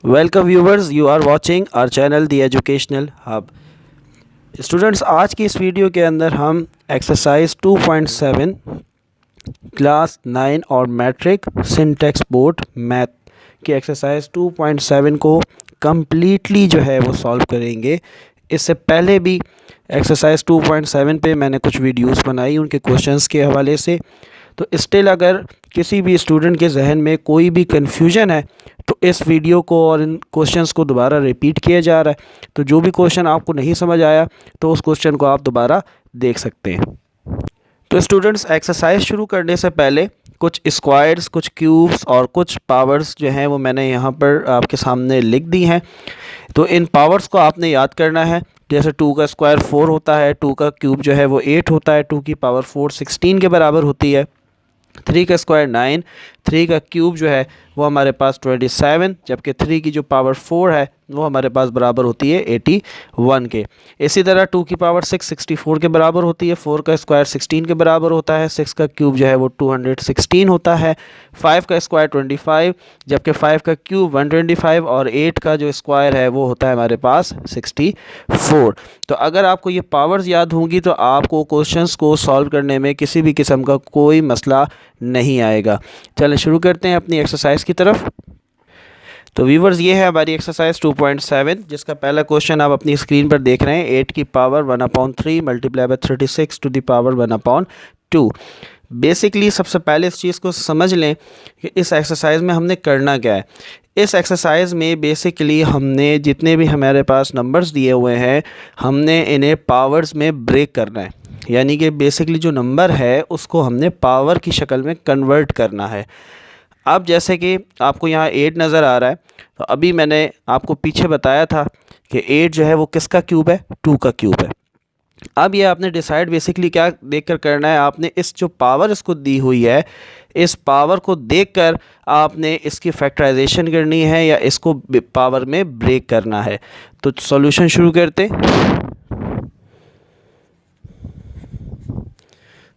Welcome viewers, you are watching our channel the educational hub. Students, आज की इस video के अंदर हम एक्सरसाइज 2.7 क्लास 9 और मैट्रिक सिंटैक्स बोर्ड मैथ की एक्सरसाइज 2.7 को कम्प्लीटली जो है वो सॉल्व करेंगे। इससे पहले भी एक्सरसाइज 2.7 पे मैंने कुछ वीडियोस बनाई उनके क्वेश्चंस के हवाले से। तो स्टिल अगर किसी भी स्टूडेंट के जहन में कोई भी कन्फ्यूजन है तो इस वीडियो को और इन क्वेश्चंस को दोबारा रिपीट किया जा रहा है। तो जो भी क्वेश्चन आपको नहीं समझ आया तो उस क्वेश्चन को आप दोबारा देख सकते हैं। तो स्टूडेंट्स, एक्सरसाइज शुरू करने से पहले कुछ स्क्वायर्स, कुछ क्यूब्स और कुछ पावर्स जो हैं वो मैंने यहाँ पर आपके सामने लिख दी हैं। तो इन पावर्स को आपने याद करना है। जैसे 2 का स्क्वायर 4 होता है, 2 का क्यूब जो है वो 8 होता है, 2 की पावर 4 16 के बराबर होती है। 3 का स्क्वायर 9, 3 का क्यूब जो है वो हमारे पास 27, जबकि 3 की जो पावर 4 है वो हमारे पास बराबर होती है 81 के। इसी तरह 2 की पावर 6 64 के बराबर होती है। 4 का स्क्वायर 16 के बराबर होता है। 6 का क्यूब जो है वो 216 होता है। 5 का स्क्वायर 25, जबकि 5 का क्यूब 125 और 8 का जो स्क्वायर है वो होता है हमारे पास 64। तो अगर आपको ये पावर्स याद होंगी तो आपको क्वेश्चंस को सॉल्व करने में किसी भी किस्म का कोई मसला नहीं आएगा। चलें शुरू करते हैं अपनी एक्सरसाइज की तरफ। तो व्यूवर्स, ये है हमारी एक्सरसाइज 2.7, जिसका पहला क्वेश्चन आप अपनी स्क्रीन पर देख रहे हैं। 8 की power 1/3 multiply by 36 to the power 1/2। Basically सबसे पहले इस चीज़ को समझ लें कि इस एक्सरसाइज में हमने करना क्या है। इस एक्सरसाइज में बेसिकली हमने जितने भी हमारे पास नंबर्स दिए हुए हैं हमने इन्हें पावर्स में ब्रेक करना है। यानी कि बेसिकली जो नंबर है उसको हमने पावर की शक्ल में कन्वर्ट करना है। अब जैसे कि आपको यहाँ 8 नज़र आ रहा है, तो अभी मैंने आपको पीछे बताया था कि 8 जो है वो किसका क्यूब है, 2 का क्यूब है। अब ये आपने डिसाइड बेसिकली क्या देखकर करना है, आपने इस जो पावर इसको दी हुई है इस पावर को देखकर आपने इसकी फैक्टराइजेशन करनी है या इसको पावर में ब्रेक करना है। तो सॉल्यूशन शुरू करते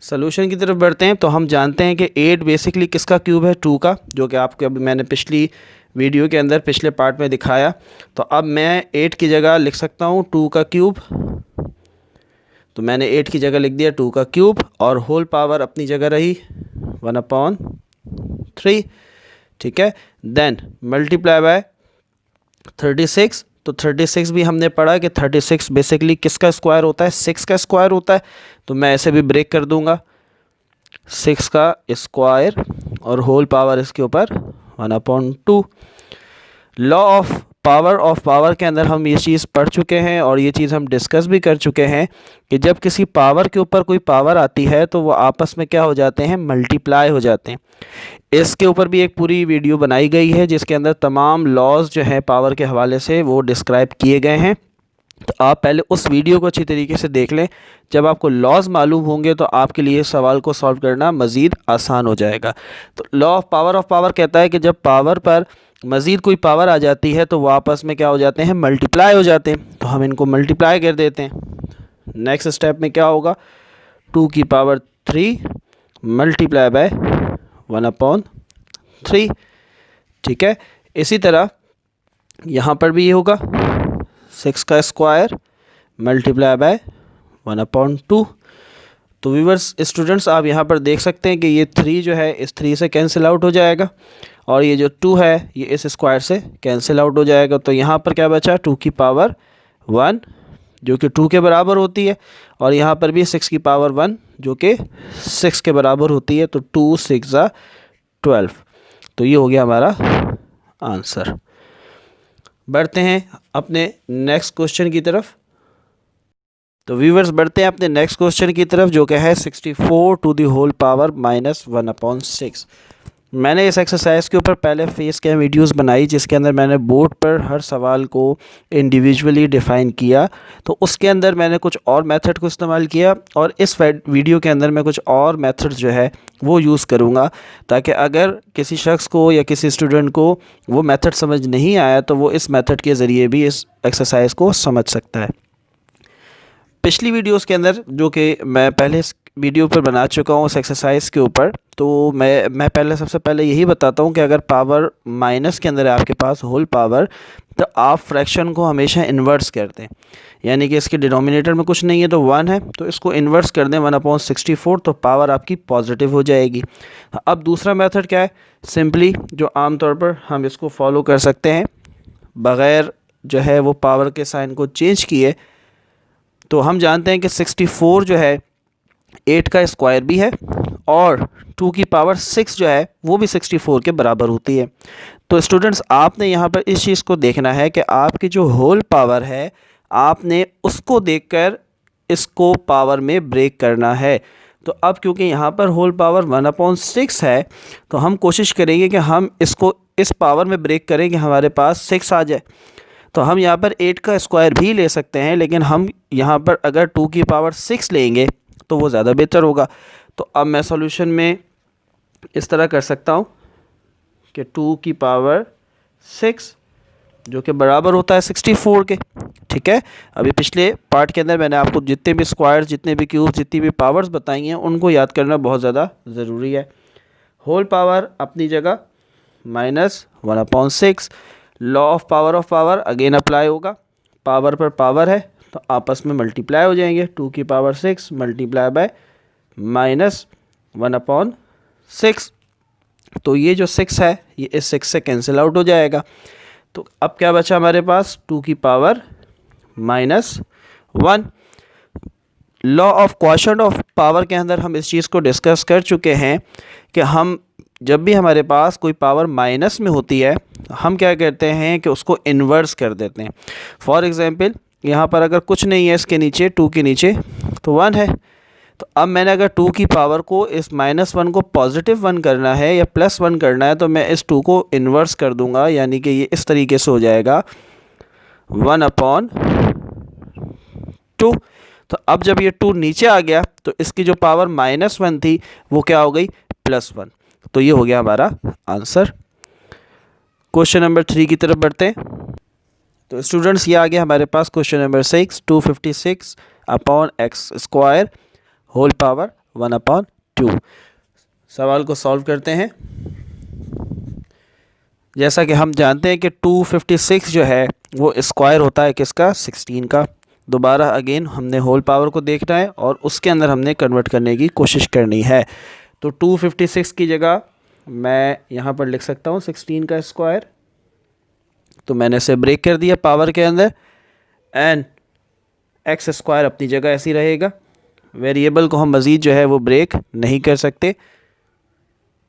सॉल्यूशन की तरफ बढ़ते हैं। तो हम जानते हैं कि 8 बेसिकली किसका क्यूब है, 2 का, जो कि आपको अभी मैंने पिछली वीडियो के अंदर पिछले पार्ट में दिखाया। तो अब मैं 8 की जगह लिख सकता हूँ 2 का क्यूब। तो मैंने 8 की जगह लिख दिया 2 का क्यूब और होल पावर अपनी जगह रही 1/3। ठीक है, देन मल्टीप्लाई बाय 36। तो 36 भी हमने पढ़ा कि 36 बेसिकली किसका स्क्वायर होता है, 6 का स्क्वायर होता है। तो मैं ऐसे भी ब्रेक कर दूंगा 6 का स्क्वायर और होल पावर इसके ऊपर 1/2। लॉ ऑफ पावर के अंदर हम ये चीज़ पढ़ चुके हैं और ये चीज़ हम डिस्कस भी कर चुके हैं कि जब किसी पावर के ऊपर कोई पावर आती है तो वो आपस में क्या हो जाते हैं, मल्टीप्लाई हो जाते हैं। इसके ऊपर भी एक पूरी वीडियो बनाई गई है जिसके अंदर तमाम लॉज जो हैं पावर के हवाले से वो डिस्क्राइब किए गए हैं। तो आप पहले उस वीडियो को अच्छी तरीके से देख लें। जब आपको लॉज मालूम होंगे तो आपके लिए सवाल को सॉल्व करना मज़ीद आसान हो जाएगा। तो लॉ ऑफ पावर कहता है कि जब पावर पर मज़ीद कोई पावर आ जाती है तो वो आपस में क्या हो जाते हैं, मल्टीप्लाई हो जाते हैं। तो हम इनको मल्टीप्लाई कर देते हैं। नेक्स्ट स्टेप में क्या होगा, 2 की पावर 3 मल्टीप्लाई बाय 1/3। ठीक है, इसी तरह यहाँ पर भी ये होगा 6 का स्क्वायर मल्टीप्लाई बाय 1/2। तो व्यूवर्स, स्टूडेंट्स, आप यहाँ पर देख सकते हैं कि ये 3 जो है इस 3 से कैंसिल आउट हो जाएगा और ये जो 2 है ये इस स्क्वायर से कैंसिल आउट हो जाएगा। तो यहाँ पर क्या बचा, 2 की पावर 1 जो कि 2 के बराबर होती है और यहाँ पर भी 6 की पावर 1 जो कि 6 के बराबर होती है। तो 2 6 12। तो ये हो गया हमारा आंसर। बढ़ते हैं अपने नेक्स्ट क्वेश्चन की तरफ। तो व्यूवर्स, बढ़ते हैं अपने नेक्स्ट क्वेश्चन की तरफ जो कि है 64 टू द होल पावर -1/6। मैंने इस एक्सरसाइज के ऊपर पहले फेस कैम वीडियोस बनाई जिसके अंदर मैंने बोर्ड पर हर सवाल को इंडिविजुअली डिफ़ाइन किया। तो उसके अंदर मैंने कुछ और मेथड को इस्तेमाल किया और इस वीडियो के अंदर मैं कुछ और मेथड जो है वो यूज़ करूँगा ताकि अगर किसी शख्स को या किसी स्टूडेंट को वो मेथड समझ नहीं आया तो वो इस मेथड के ज़रिए भी इस एक्सरसाइज को समझ सकता है। पिछली वीडियोस के अंदर जो कि मैं पहले वीडियो पर बना चुका हूँ उस एक्सरसाइज के ऊपर। तो मैं पहले सबसे पहले यही बताता हूँ कि अगर पावर माइनस के अंदर है आपके पास होल पावर, तो आप फ्रैक्शन को हमेशा इन्वर्स कर दें, यानी कि इसके डिनोमिनेटर में कुछ नहीं है तो 1 है, तो इसको इन्वर्स कर दें 1/64, तो पावर आपकी पॉजिटिव हो जाएगी। अब दूसरा मेथड क्या है, सिंपली जो आमतौर पर हम इसको फॉलो कर सकते हैं बग़ैर जो है वो पावर के साइन को चेंज किए। तो हम जानते हैं कि 64 जो है 8 का स्क्वायर भी है और 2 की पावर 6 जो है वो भी 64 के बराबर होती है। तो स्टूडेंट्स आपने यहाँ पर इस चीज़ को देखना है कि आपकी जो होल पावर है आपने उसको देखकर इसको पावर में ब्रेक करना है। तो अब क्योंकि यहाँ पर होल पावर 1/6 है, तो हम कोशिश करेंगे कि हम इसको इस पावर में ब्रेक करें कि हमारे पास 6 आ जाए। तो हम यहाँ पर 8 का स्क्वायर भी ले सकते हैं, लेकिन हम यहाँ पर अगर 2 की पावर 6 लेंगे तो वो ज़्यादा बेहतर होगा। तो अब मैं सॉल्यूशन में इस तरह कर सकता हूँ कि 2 की पावर 6 जो कि बराबर होता है 64 के। ठीक है, अभी पिछले पार्ट के अंदर मैंने आपको जितने भी स्क्वायर्स, जितने भी क्यूब्स, जितनी भी पावर्स बताई हैं उनको याद करना बहुत ज़्यादा ज़रूरी है। होल पावर अपनी जगह -1/6, law of power again apply होगा। पावर पर पावर है तो आपस में मल्टीप्लाई हो जाएंगे, 2 की पावर 6 मल्टीप्लाई बाय -1/6। तो ये जो 6 है ये इस 6 से कैंसिल आउट हो जाएगा। तो अब क्या बचा हमारे पास, 2 की power -1। Law of quotient of power के अंदर हम इस चीज़ को डिस्कस कर चुके हैं कि हम जब भी हमारे पास कोई पावर माइनस में होती है हम क्या करते हैं कि उसको इन्वर्स कर देते हैं। फॉर एग्ज़ाम्पल यहाँ पर अगर कुछ नहीं है इसके नीचे, 2 के नीचे, तो 1 है। तो अब मैंने अगर 2 की पावर को इस -1 को +1 करना है या +1 करना है तो मैं इस 2 को इन्वर्स कर दूंगा, यानी कि ये इस तरीके से हो जाएगा 1/2। तो अब जब ये 2 नीचे आ गया तो इसकी जो पावर -1 थी वो क्या हो गई, +1। तो ये हो गया हमारा आंसर। क्वेश्चन नंबर 3 की तरफ बढ़ते हैं। तो स्टूडेंट्स ये आ गया हमारे पास question number 6, 256/x² whole power 1/2। सवाल को सॉल्व करते हैं। जैसा कि हम जानते हैं कि 256 जो है वो स्क्वायर होता है किसका, 16 का। दोबारा अगेन हमने होल पावर को देखना है और उसके अंदर हमने कन्वर्ट करने की कोशिश करनी है। तो 256 की जगह मैं यहाँ पर लिख सकता हूँ 16 का स्क्वायर। तो मैंने इसे ब्रेक कर दिया पावर के अंदर, एंड x² अपनी जगह ऐसी रहेगा। वेरिएबल को हम मज़ीद जो है वो ब्रेक नहीं कर सकते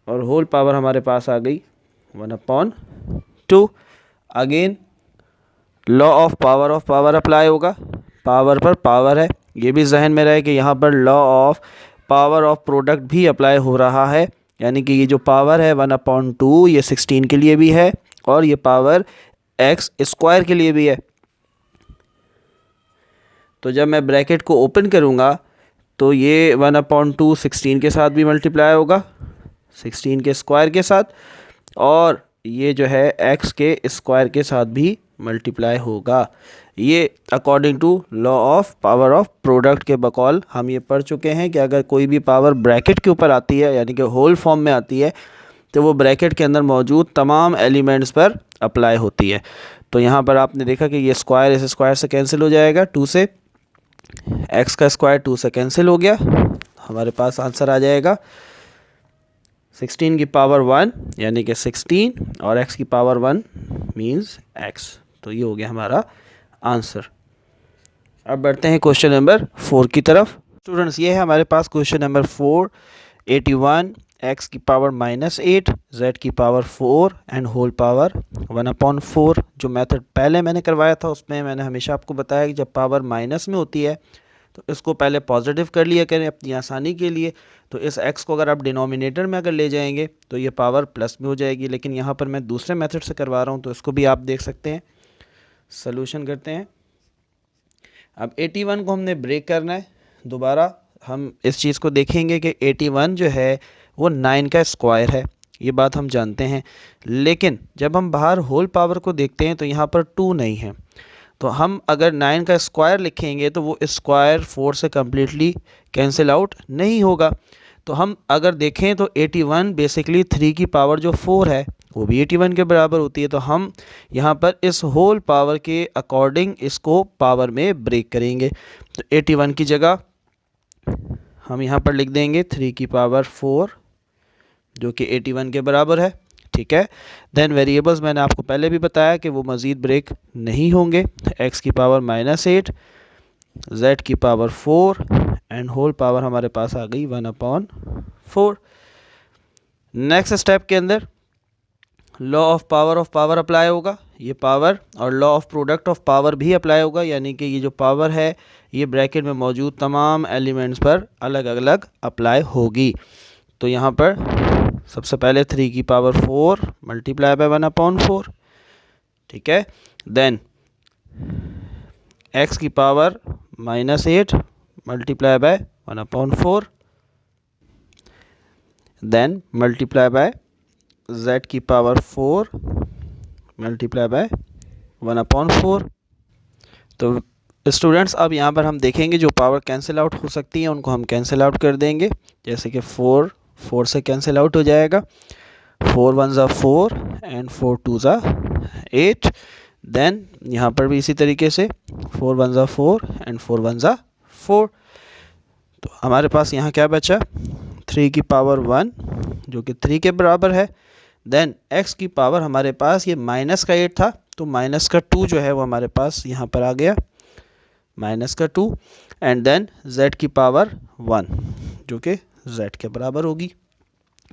और होल पावर हमारे पास आ गई 1/2। Again law of power apply होगा। पावर पर पावर है, ये भी जहन में रहे कि यहाँ पर law of power of product भी अप्लाई हो रहा है, यानी कि ये जो पावर है 1/2 ये 16 के लिए भी है और ये पावर x² के लिए भी है। तो जब मैं ब्रैकेट को ओपन करूँगा तो ये 1/2 16 के साथ भी मल्टीप्लाई होगा, 16 के स्क्वायर के साथ, और ये जो है x के स्क्वायर के साथ भी मल्टीप्लाई होगा। ये according to law of power of product के बकौल हम ये पढ़ चुके हैं कि अगर कोई भी पावर ब्रैकेट के ऊपर आती है यानी कि होल फॉर्म में आती है तो वो ब्रैकेट के अंदर मौजूद तमाम एलिमेंट्स पर अप्लाई होती है। तो यहाँ पर आपने देखा कि ये स्क्वायर इस स्क्वायर से कैंसिल हो जाएगा, 2 से x का स्क्वायर 2 से कैंसिल हो गया। हमारे पास आंसर आ जाएगा 16 की पावर 1 यानी कि 16 और x की पावर 1 मीन्स x। तो ये हो गया हमारा आंसर। अब बढ़ते हैं क्वेश्चन नंबर 4 की तरफ। स्टूडेंट्स ये है हमारे पास क्वेश्चन नंबर 4, 81 x की पावर -8 z की पावर 4 एंड होल पावर 1/4। जो मेथड पहले मैंने करवाया था उसमें मैंने हमेशा आपको बताया कि जब पावर माइनस में होती है तो इसको पहले पॉजिटिव कर लिया करें अपनी आसानी के लिए। तो इस x को अगर आप डिनोमिनेटर में अगर ले जाएंगे तो ये पावर प्लस में हो जाएगी, लेकिन यहाँ पर मैं दूसरे मेथड से करवा रहा हूँ तो इसको भी आप देख सकते हैं। सॉल्यूशन करते हैं। अब 81 को हमने ब्रेक करना है। दोबारा हम इस चीज़ को देखेंगे कि 81 जो है वो 9 का स्क्वायर है, ये बात हम जानते हैं, लेकिन जब हम बाहर होल पावर को देखते हैं तो यहाँ पर 2 नहीं है। तो हम अगर 9 का स्क्वायर लिखेंगे तो वो स्क्वायर 4 से कम्प्लीटली कैंसिल आउट नहीं होगा। तो हम अगर देखें तो 81 बेसिकली 3 की पावर जो 4 है वो भी 81 के बराबर होती है। तो हम यहाँ पर इस होल पावर के अकॉर्डिंग इसको पावर में ब्रेक करेंगे। तो 81 की जगह हम यहाँ पर लिख देंगे 3 की पावर 4 जो कि 81 के बराबर है। ठीक है। देन वेरिएबल्स मैंने आपको पहले भी बताया कि वो मज़ीद ब्रेक नहीं होंगे। x की पावर -8, z की पावर 4 एंड होल पावर हमारे पास आ गई 1/4। नेक्स्ट स्टेप के अंदर लॉ ऑफ पावर अप्लाई होगा। ये पावर और law of product of power भी अप्लाई होगा, यानी कि ये जो पावर है ये ब्रैकेट में मौजूद तमाम एलिमेंट्स पर अलग अलग अप्लाई होगी। तो यहाँ पर सबसे पहले 3 की पावर 4 मल्टीप्लाई बाय 1/4। ठीक है। देन x की power -8 multiply by 1/4। Then multiply by z की पावर 4 मल्टीप्लाई बाय 1/4। तो स्टूडेंट्स अब यहाँ पर हम देखेंगे जो पावर कैंसिल आउट हो सकती है उनको हम कैंसिल आउट कर देंगे। जैसे कि 4 से कैंसिल आउट हो जाएगा, 4 1 ज़ा 4 एंड 4 2 ज़ा 8। देन यहाँ पर भी इसी तरीके से 4 1 ज़ा 4 एंड 4 1 ज़ा 4। तो हमारे पास यहाँ क्या बचा, 3 की पावर 1 जो कि 3 के बराबर है। देन x की पावर हमारे पास ये माइनस का 8 था, तो माइनस का 2 जो है वो हमारे पास यहाँ पर आ गया, माइनस का 2। एंड देन z की पावर 1 जो कि z के बराबर होगी।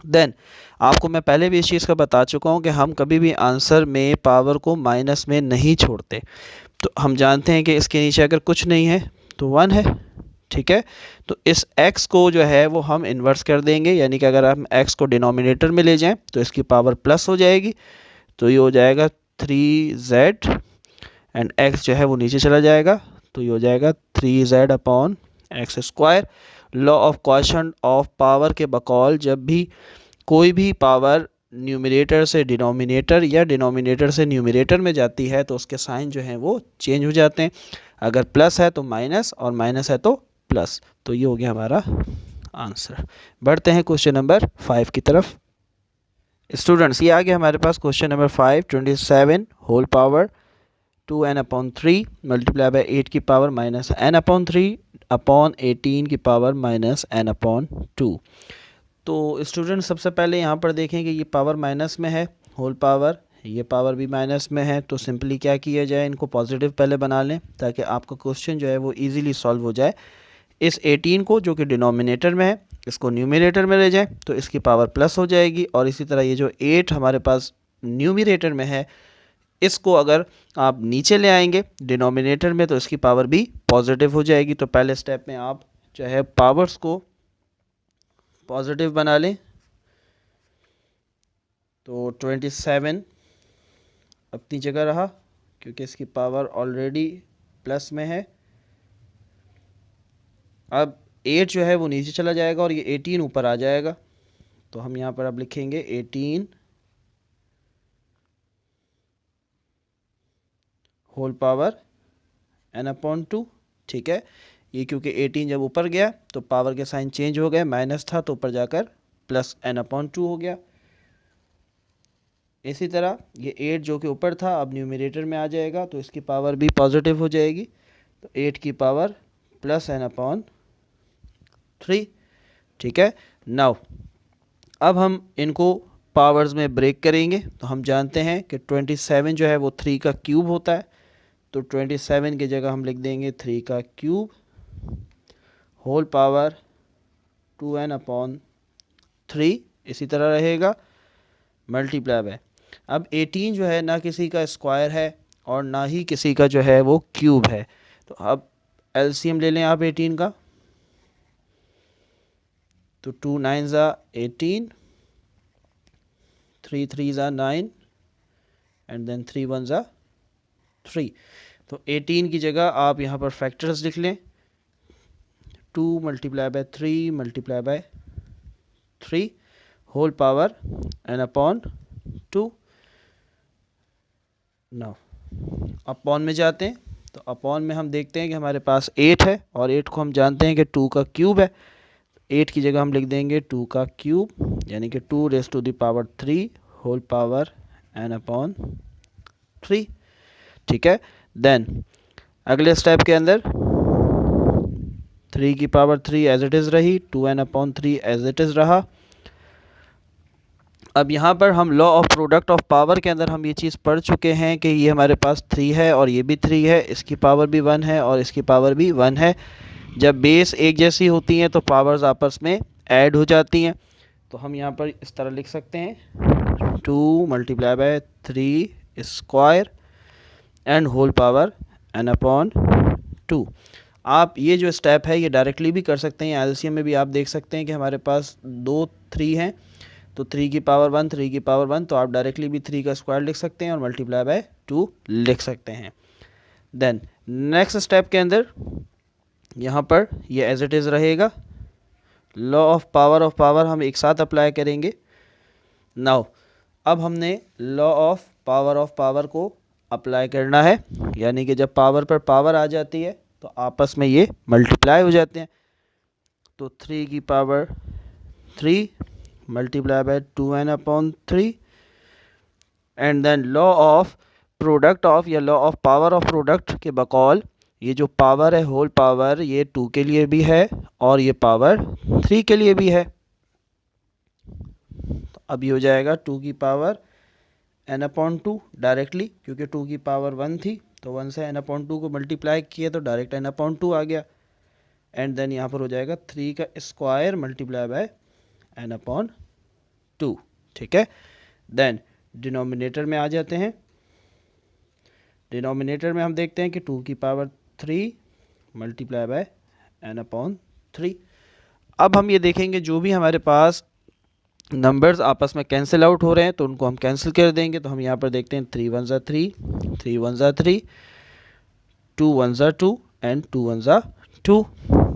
देन आपको मैं पहले भी इस चीज़ का बता चुका हूँ कि हम कभी भी आंसर में पावर को माइनस में नहीं छोड़ते। तो हम जानते हैं कि इसके नीचे अगर कुछ नहीं है तो 1 है। ठीक है। तो इस x को जो है वो हम इन्वर्स कर देंगे, यानी कि अगर हम x को डिनोमिनेटर में ले जाएं तो इसकी पावर प्लस हो जाएगी। तो ये हो जाएगा 3z एंड x जो है वो नीचे चला जाएगा, तो ये हो जाएगा 3z/x²। Law of quotient of power के बकौल जब भी कोई भी पावर न्यूमरेटर से डिनोमिनेटर या डिनोमिनेटर से न्यूमरेटर में जाती है तो उसके साइन जो हैं वो चेंज हो जाते हैं। अगर प्लस है तो माइनस और माइनस है तो प्लस। तो ये हो गया हमारा आंसर। बढ़ते हैं क्वेश्चन नंबर 5 की तरफ। स्टूडेंट्स ये आ गया हमारे पास question number 5। 27 whole power 2n/3 multiply by 8 की पावर -n/3 अपॉन 18 की पावर -n/2। तो स्टूडेंट सबसे पहले यहाँ पर देखें कि ये पावर माइनस में है, होल पावर, ये पावर भी माइनस में है। तो सिंपली क्या किया जाए, इनको पॉजिटिव पहले बना लें ताकि आपका क्वेश्चन जो है वो इजीली सॉल्व हो जाए। इस 18 को जो कि डिनोमिनेटर में है इसको न्यूमरेटर में ले जाएं तो इसकी पावर प्लस हो जाएगी। और इसी तरह ये जो 8 हमारे पास न्यूमरेटर में है इसको अगर आप नीचे ले आएंगे डिनोमिनेटर में तो इसकी पावर भी पॉजिटिव हो जाएगी। तो पहले स्टेप में आप जो है पावर्स को पॉजिटिव बना लें। तो 27 अपनी जगह रहा क्योंकि इसकी पावर ऑलरेडी प्लस में है। अब 8 जो है वो नीचे चला जाएगा और ये 18 ऊपर आ जाएगा। तो हम यहाँ पर अब लिखेंगे 18 होल पावर n/2। ठीक है। ये क्योंकि 18 जब ऊपर गया तो पावर के साइन चेंज हो गए, माइनस था तो ऊपर जाकर प्लस n/2 हो गया। इसी तरह ये 8 जो कि ऊपर था अब न्यूमरेटर में आ जाएगा तो इसकी पावर भी पॉजिटिव हो जाएगी। तो 8 की पावर प्लस n/3। ठीक है। नाउ अब हम इनको पावर्स में ब्रेक करेंगे। तो हम जानते हैं कि 27 जो है वो 3 का क्यूब होता है। तो 27 की जगह हम लिख देंगे 3 का क्यूब होल पावर 2n/3 इसी तरह रहेगा मल्टीप्लाई बाय। अब 18 जो है ना किसी का स्क्वायर है और ना ही किसी का जो है वो क्यूब है। तो अब एलसीएम ले लें आप 18 का। तो 2 9 ज़ा 18, 3 3 ज़ा 9 एंड देन 3 1 ज़ा 3। तो 18 की जगह आप यहाँ पर फैक्टर्स लिख लें, 2 multiply by 3 multiply by 3 whole power n/2। Now upon में जाते हैं तो अपॉन में हम देखते हैं कि हमारे पास 8 है और 8 को हम जानते हैं कि 2 का क्यूब है। 8 की जगह हम लिख देंगे 2 का क्यूब, यानी कि 2 raise to the power 3 whole power n upon 3। ठीक है, देन अगले स्टेप के अंदर 3 की पावर 3 एज इट इज़ रही, 2n upon 3 as it is रहा। अब यहाँ पर हम law of product of power के अंदर हम ये चीज़ पढ़ चुके हैं कि ये हमारे पास 3 है और ये भी 3 है, इसकी पावर भी 1 है और इसकी पावर भी 1 है। जब बेस एक जैसी होती हैं तो पावर्स आपस में ऐड हो जाती हैं। तो हम यहाँ पर इस तरह लिख सकते हैं 2 multiply by 3 square and whole power n upon 2। आप ये जो स्टेप है ये डायरेक्टली भी कर सकते हैं, एलसीएम में भी आप देख सकते हैं कि हमारे पास 2 3 हैं, तो 3 की पावर 1 3 की पावर 1, तो आप डायरेक्टली भी 3 का स्क्वायर लिख सकते हैं और मल्टीप्लाई बाय 2 लिख सकते हैं। देन नेक्स्ट स्टेप के अंदर यहाँ पर ये एज इट इज़ रहेगा। लॉ ऑफ पावर हम एक साथ अप्लाई करेंगे। नाउ अब हमने लॉ ऑफ पावर को अप्लाई करना है, यानी कि जब पावर पर पावर आ जाती है तो आपस में ये मल्टीप्लाई हो जाते हैं। तो 3 की power 3 multiply by 2n upon 3 and then law of product of या law of power of product के बकौल ये जो पावर है होल पावर ये 2 के लिए भी है और ये पावर 3 के लिए भी है। तो अब ये हो जाएगा 2 की पावर n अपॉन 2 डायरेक्टली, क्योंकि 2 की पावर 1 थी तो 1 से n अपॉन 2 को मल्टीप्लाई किया तो डायरेक्ट n अपॉन 2 आ गया। एंड देन यहाँ पर हो जाएगा 3 का square multiply bye n upon 2। ठीक है, देन डिनोमिनेटर में आ जाते हैं। डिनोमिनेटर में हम देखते हैं कि 2 की power 3 multiply bye n upon 3। अब हम ये देखेंगे जो भी हमारे पास नंबर्स आपस में कैंसिल आउट हो रहे हैं तो उनको हम कैंसिल कर देंगे। तो हम यहाँ पर देखते हैं 3 1 3, 3 1 3, 2 1 2 एंड 2 1 2,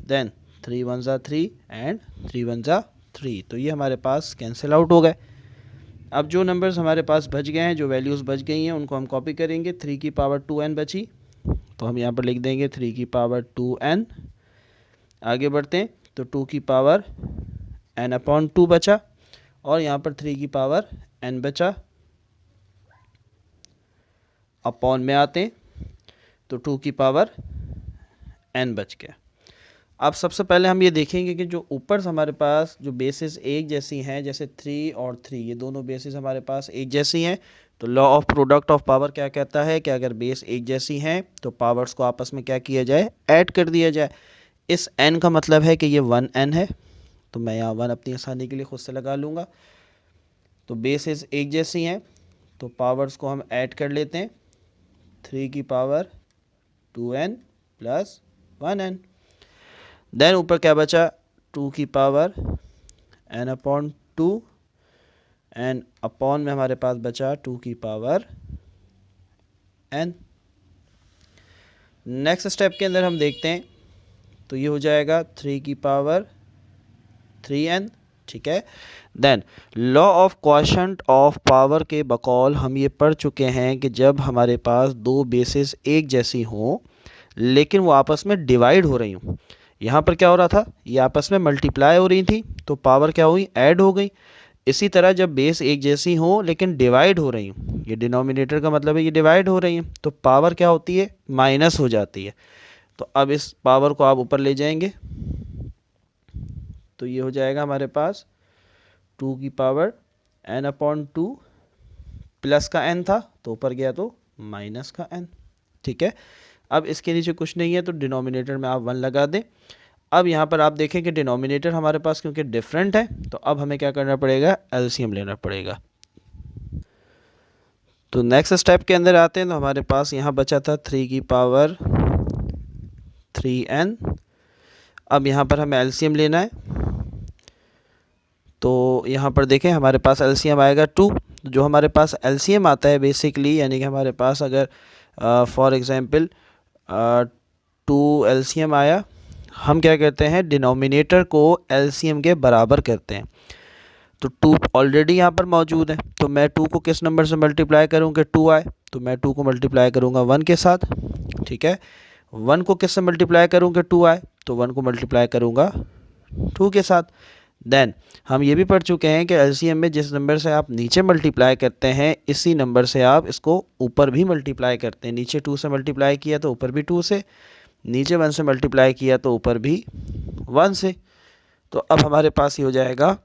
देन 3 1 3 एंड 3 1 3। तो ये हमारे पास कैंसिल आउट हो गए। अब जो नंबर्स हमारे पास बच गए हैं, जो वैल्यूज़ बच गई हैं, उनको हम कॉपी करेंगे। 3 की पावर 2n बची तो हम यहाँ पर लिख देंगे 3 की पावर 2n। आगे बढ़ते हैं तो 2 की पावर n अपॉन 2 बचा और यहाँ पर 3 की पावर n बचा। अपॉन में आते हैं तो 2 की पावर n बच गया। अब सबसे पहले हम ये देखेंगे कि जो ऊपर से हमारे पास जो बेसिस एक जैसी हैं, जैसे 3 और 3 ये दोनों बेसिस हमारे पास एक जैसी हैं, तो law of product of power क्या कहता है कि अगर बेस एक जैसी हैं तो पावर्स को आपस में क्या किया जाए, ऐड कर दिया जाए। इस n का मतलब है कि ये 1n है, तो मैं यहाँ 1 अपनी आसानी के लिए खुद से लगा लूँगा। तो बेसिस एक जैसी हैं तो पावर्स को हम ऐड कर लेते हैं। 3 की power 2n plus 1n। Then ऊपर क्या बचा, 2 की power n upon 2 and upon में हमारे पास बचा 2 की पावर n। नेक्स्ट स्टेप के अंदर हम देखते हैं तो ये हो जाएगा 3 की पावर 3n। ठीक है, then law of quotient of power के बकौल हम ये पढ़ चुके हैं कि जब हमारे पास दो बेसिस एक जैसी हों लेकिन वो आपस में डिवाइड हो रही हों, यहाँ पर क्या हो रहा था, ये आपस में मल्टीप्लाई हो रही थी तो पावर क्या हुई, ऐड हो गई। इसी तरह जब बेस एक जैसी हो लेकिन डिवाइड हो रही हूँ, ये डिनोमिनेटर का मतलब है ये डिवाइड हो रही हैं, तो पावर क्या होती है, माइनस हो जाती है। तो अब इस पावर को आप ऊपर ले जाएंगे तो ये हो जाएगा हमारे पास 2 की पावर n अपॉन 2 प्लस का n था तो ऊपर गया तो माइनस का n। ठीक है, अब इसके नीचे कुछ नहीं है तो डिनोमिनेटर में आप 1 लगा दें। अब यहाँ पर आप देखें कि डिनोमिनेटर हमारे पास क्योंकि डिफरेंट है तो अब हमें क्या करना पड़ेगा, एलसीएम लेना पड़ेगा। तो नेक्स्ट स्टेप के अंदर आते हैं तो हमारे पास यहाँ बचा था 3 की पावर 3n। अब यहाँ पर हमें एलसीएम लेना है तो यहाँ पर देखें हमारे पास एलसीएम आएगा 2। जो हमारे पास एलसीएम आता है बेसिकली, यानी कि हमारे पास अगर फॉर एग्जांपल 2 एलसीएम आया, हम क्या करते हैं, डिनोमिनेटर को एलसीएम के बराबर करते हैं। तो 2 ऑलरेडी यहाँ पर मौजूद है तो मैं 2 को किस नंबर से मल्टीप्लाई करूँ कि 2 आए, तो मैं 2 को मल्टीप्लाई करूँगा 1 के साथ। ठीक है। 1 को किससे मल्टीप्लाई करूँगा, 2 आए, तो 1 को मल्टीप्लाई करूँगा 2 के साथ। देन हम ये भी पढ़ चुके हैं कि एलसीएम में जिस नंबर से आप नीचे मल्टीप्लाई करते हैं इसी नंबर से आप इसको ऊपर भी मल्टीप्लाई करते हैं। नीचे 2 से मल्टीप्लाई किया तो ऊपर भी 2 से, नीचे 1 से मल्टीप्लाई किया तो ऊपर भी 1 से। तो अब हमारे पास ये हो जाएगा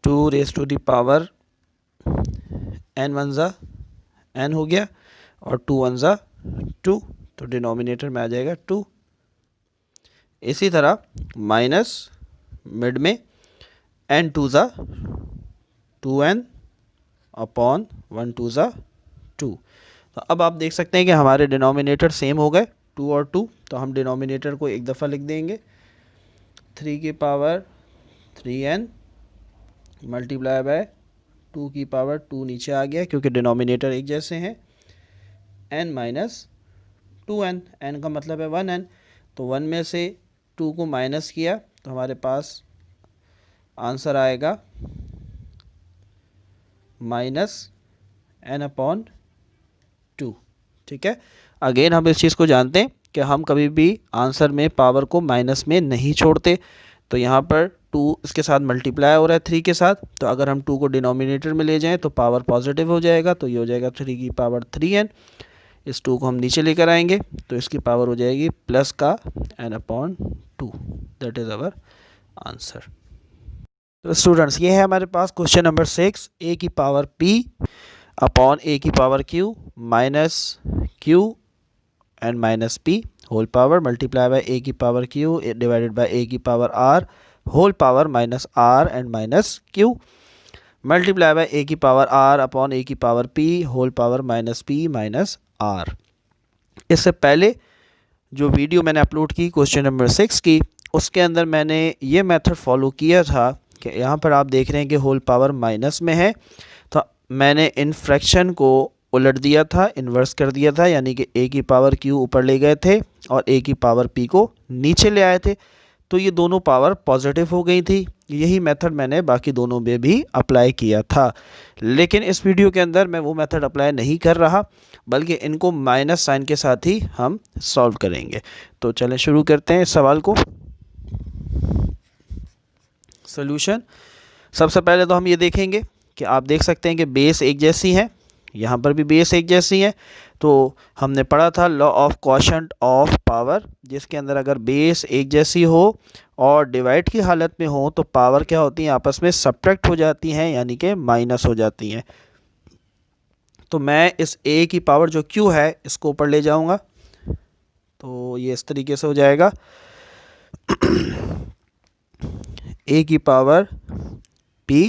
2 raise to the power n 1 ज़ा n हो गया और 2 1 ज़ा 2, तो डिनोमिनेटर में आ जाएगा 2। इसी तरह माइनस मिड में n 2 ज़ा 2n अपॉन 1 2 ज़ा 2। तो अब आप देख सकते हैं कि हमारे डिनोमिनेटर सेम हो गए 2 और 2, तो हम डिनोमिनेटर को एक दफ़ा लिख देंगे 3 की पावर 3n मल्टीप्लाई बाय 2 की पावर 2 नीचे आ गया क्योंकि डिनोमिनेटर एक जैसे हैं, n माइनस 2n, n का मतलब है 1n, तो 1 में से 2 को माइनस किया तो हमारे पास आंसर आएगा माइनस n अपॉन 2। ठीक है, अगेन हम इस चीज़ को जानते हैं कि हम कभी भी आंसर में पावर को माइनस में नहीं छोड़ते। तो यहाँ पर 2 इसके साथ मल्टीप्लाई हो रहा है 3 के साथ, तो अगर हम 2 को डिनोमिनेटर में ले जाएं तो पावर पॉजिटिव हो जाएगा, तो ये हो जाएगा 3 की पावर 3n। इस 2 को हम नीचे लेकर आएंगे तो इसकी पावर हो जाएगी प्लस का n upon 2। That is our answer. तो स्टूडेंट्स ये है हमारे पास क्वेश्चन नंबर 6, a की पावर p अपॉन a की power q minus q and minus p whole power multiply by a की power q divided by a की power r whole power minus r and minus q multiply by a की power r upon a की power p whole power minus p minus r। इससे पहले जो video मैंने upload की question number 6 की, उसके अंदर मैंने ये मेथड फॉलो किया था कि यहाँ पर आप देख रहे हैं कि होल पावर माइनस में है, तो मैंने इन फ्रैक्शन को उलट दिया था, इन्वर्स कर दिया था, यानी कि a की पावर q ऊपर ले गए थे और a की पावर p को नीचे ले आए थे, तो ये दोनों पावर पॉजिटिव हो गई थी। यही मेथड मैंने बाकी दोनों में भी अप्लाई किया था, लेकिन इस वीडियो के अंदर मैं वो मेथड अप्लाई नहीं कर रहा, बल्कि इनको माइनस साइन के साथ ही हम सॉल्व करेंगे। तो चलें शुरू करते हैं इस सवाल को। सॉल्यूशन, सबसे पहले तो हम ये देखेंगे कि आप देख सकते हैं कि बेस एक जैसी है, यहाँ पर भी बेस एक जैसी है। तो हमने पढ़ा था law of quotient of power, जिसके अंदर अगर बेस एक जैसी हो और डिवाइड की हालत में हो तो पावर क्या होती है, आपस में सब्ट्रैक्ट हो जाती हैं, यानी कि माइनस हो जाती हैं। तो मैं इस a की पावर जो q है इसको ऊपर ले जाऊंगा, तो ये इस तरीके से हो जाएगा a की पावर p,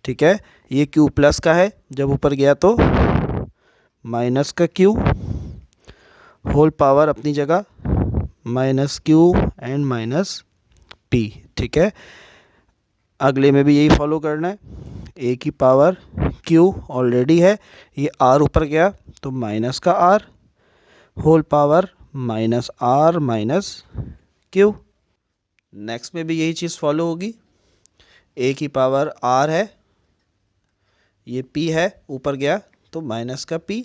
ठीक है, ये q प्लस का है, जब ऊपर गया तो माइनस का q होल पावर अपनी जगह minus q and minus p। ठीक है, अगले में भी यही फॉलो करना है, a की पावर q ऑलरेडी है, ये r ऊपर गया तो माइनस का r whole power minus r minus q। Next में भी यही चीज़ फॉलो होगी, a की पावर r है, ये p है, ऊपर गया तो माइनस का p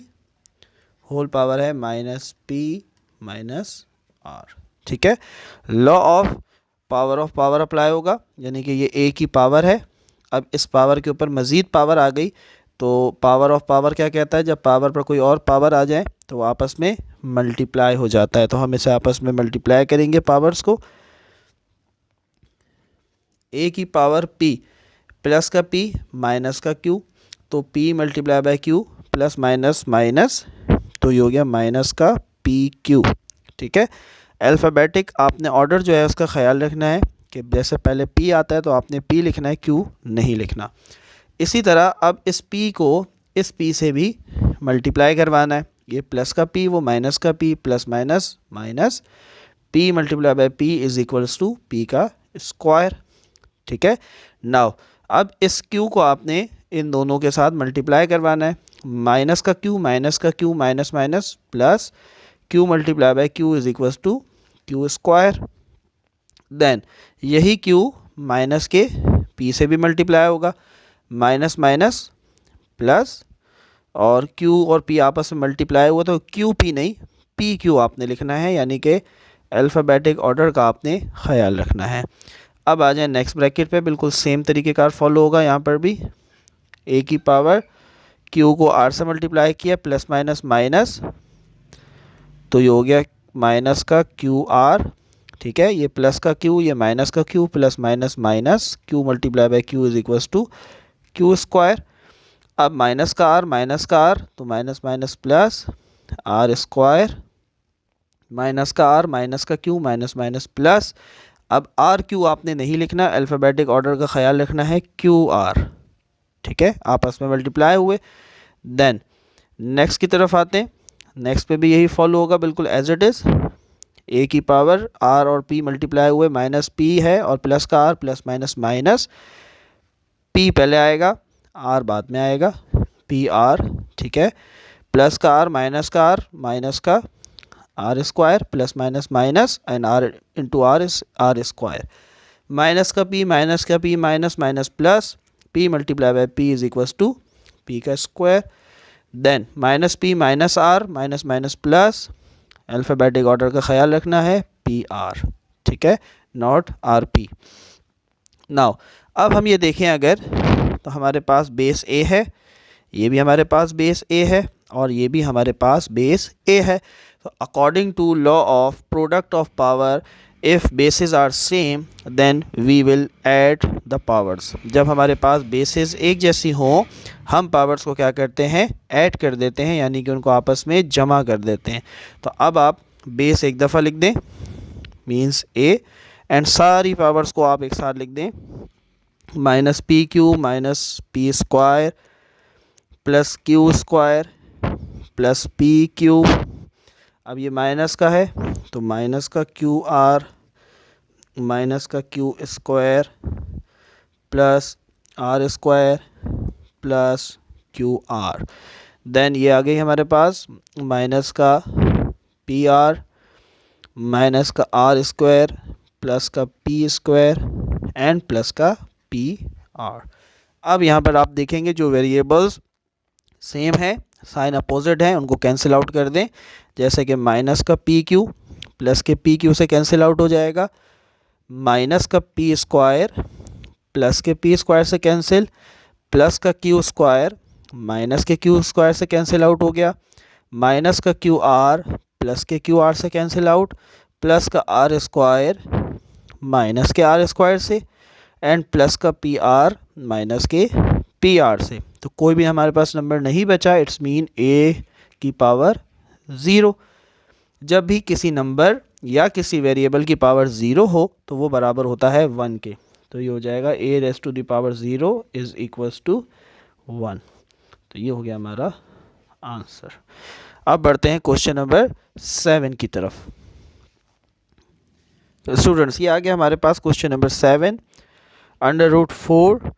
होल पावर है माइनस p माइनस r। ठीक है, लॉ ऑफ पावर अप्लाई होगा, यानी कि ये a की पावर है, अब इस पावर के ऊपर मज़ीद पावर आ गई, तो पावर ऑफ पावर क्या कहता है, जब पावर पर कोई और पावर आ जाए तो वो आपस में मल्टीप्लाई हो जाता है। तो हम इसे आपस में मल्टीप्लाई करेंगे पावर्स को, a की पावर p प्लस का p माइनस का q, तो p multiply by q plus minus minus, तो ये हो गया माइनस का pq। ठीक है, अल्फ़ाबेटिक आपने ऑर्डर जो है उसका ख्याल रखना है कि जैसे पहले p आता है तो आपने p लिखना है, q नहीं लिखना। इसी तरह अब इस p को इस p से भी मल्टीप्लाई करवाना है, ये प्लस का p वो माइनस का p, plus minus minus, p multiply by p is equals to p का स्क्वायर। ठीक है, नाउ अब इस q को आपने इन दोनों के साथ मल्टीप्लाई करवाना है, माइनस का q minus minus plus q multiply by q is equals to q square. Then यही q माइनस के p से भी मल्टीप्लाई होगा, माइनस माइनस प्लस, और q और p आपस में मल्टीप्लाई हुआ तो क्यू पी नहीं पी क्यू आपने लिखना है, यानी कि अल्फ़ाबेटिक ऑर्डर का आपने ख्याल रखना है। अब आ जाए नेक्स्ट ब्रैकेट पे, बिल्कुल सेम तरीक़ेकार फॉलो होगा यहाँ पर भी। a की पावर q को r से मल्टीप्लाई किया, प्लस माइनस माइनस, तो ये हो गया माइनस का क्यू आर, ठीक है, ये प्लस का q, ये माइनस का q, plus minus minus, q multiply by q is equals to q square. अब माइनस का r, तो minus minus plus r square, minus का r, माइनस का q, माइनस माइनस प्लस। अब आर क्यू आपने नहीं लिखना, अल्फ़ाबेटिक ऑर्डर का ख्याल रखना है, क्यू आर, ठीक है, आपस में मल्टीप्लाई हुए। देन नेक्स्ट की तरफ आते हैं, नेक्स्ट पे भी यही फॉलो होगा बिल्कुल एज इट इज़। a की पावर r और p मल्टीप्लाई हुए, माइनस p है और प्लस का r, plus minus minus, p पहले आएगा r बाद में आएगा, पी आर, ठीक है, प्लस का r, माइनस का r, माइनस का r square, plus minus minus, and r into r is r square, minus का p, माइनस का p, minus minus plus, p multiply by p is equals to p का square. Then minus p minus r, minus minus plus, alphabetic order का ख्याल रखना है, P R, ठीक है, not R P. Now अब हम ये देखें अगर, तो हमारे पास बेस ए है, ये भी हमारे पास बेस ए है, और ये भी हमारे पास बेस ए है। तो according to law of product of power, if basis are same then we will add the powers. जब हमारे पास बेसिस एक जैसी हों, हम पावर्स को क्या करते हैं, ऐड कर देते हैं, यानी कि उनको आपस में जमा कर देते हैं। तो अब आप बेस एक दफ़ा लिख दें, मीन्स ए, एंड सारी पावर्स को आप एक साथ लिख दें, minus p q minus p square plus q square plus p q. अब ये माइनस का है तो माइनस का क्यू आर माइनस का q square plus r square plus q r. Then ये आ गई हमारे पास माइनस का पी आर माइनस का आर स्क्वायर प्लस का पी स्क्वायर एंड प्लस का पी आर। अब यहाँ पर आप देखेंगे जो वेरिएबल्स सेम है, साइन अपोजिट है, उनको कैंसिल आउट कर दें। जैसे कि माइनस का पी क्यू प्लस के पी क्यू से कैंसिल आउट हो जाएगा, माइनस का पी स्क्वायर प्लस के पी स्क्वायर से कैंसिल, प्लस का क्यू स्क्वायर माइनस के क्यू स्क्वायर से कैंसिल आउट हो गया, माइनस का क्यू आर प्लस के क्यू आर से कैंसिल आउट, प्लस का आर स्क्वायर माइनस के आर स्क्वायर से, एंड प्लस का पी आर माइनस के पी आर से। तो कोई भी हमारे पास नंबर नहीं बचा, इट्स मीन ए की पावर ज़ीरो। जब भी किसी नंबर या किसी वेरिएबल की पावर ज़ीरो हो तो वो बराबर होता है 1 के। तो ये हो जाएगा a raise to the power 0 is equals to 1। तो ये हो गया हमारा आंसर। अब बढ़ते हैं क्वेश्चन नंबर 7 की तरफ। स्टूडेंट्स ये आ गया हमारे पास question number 7। Under root 4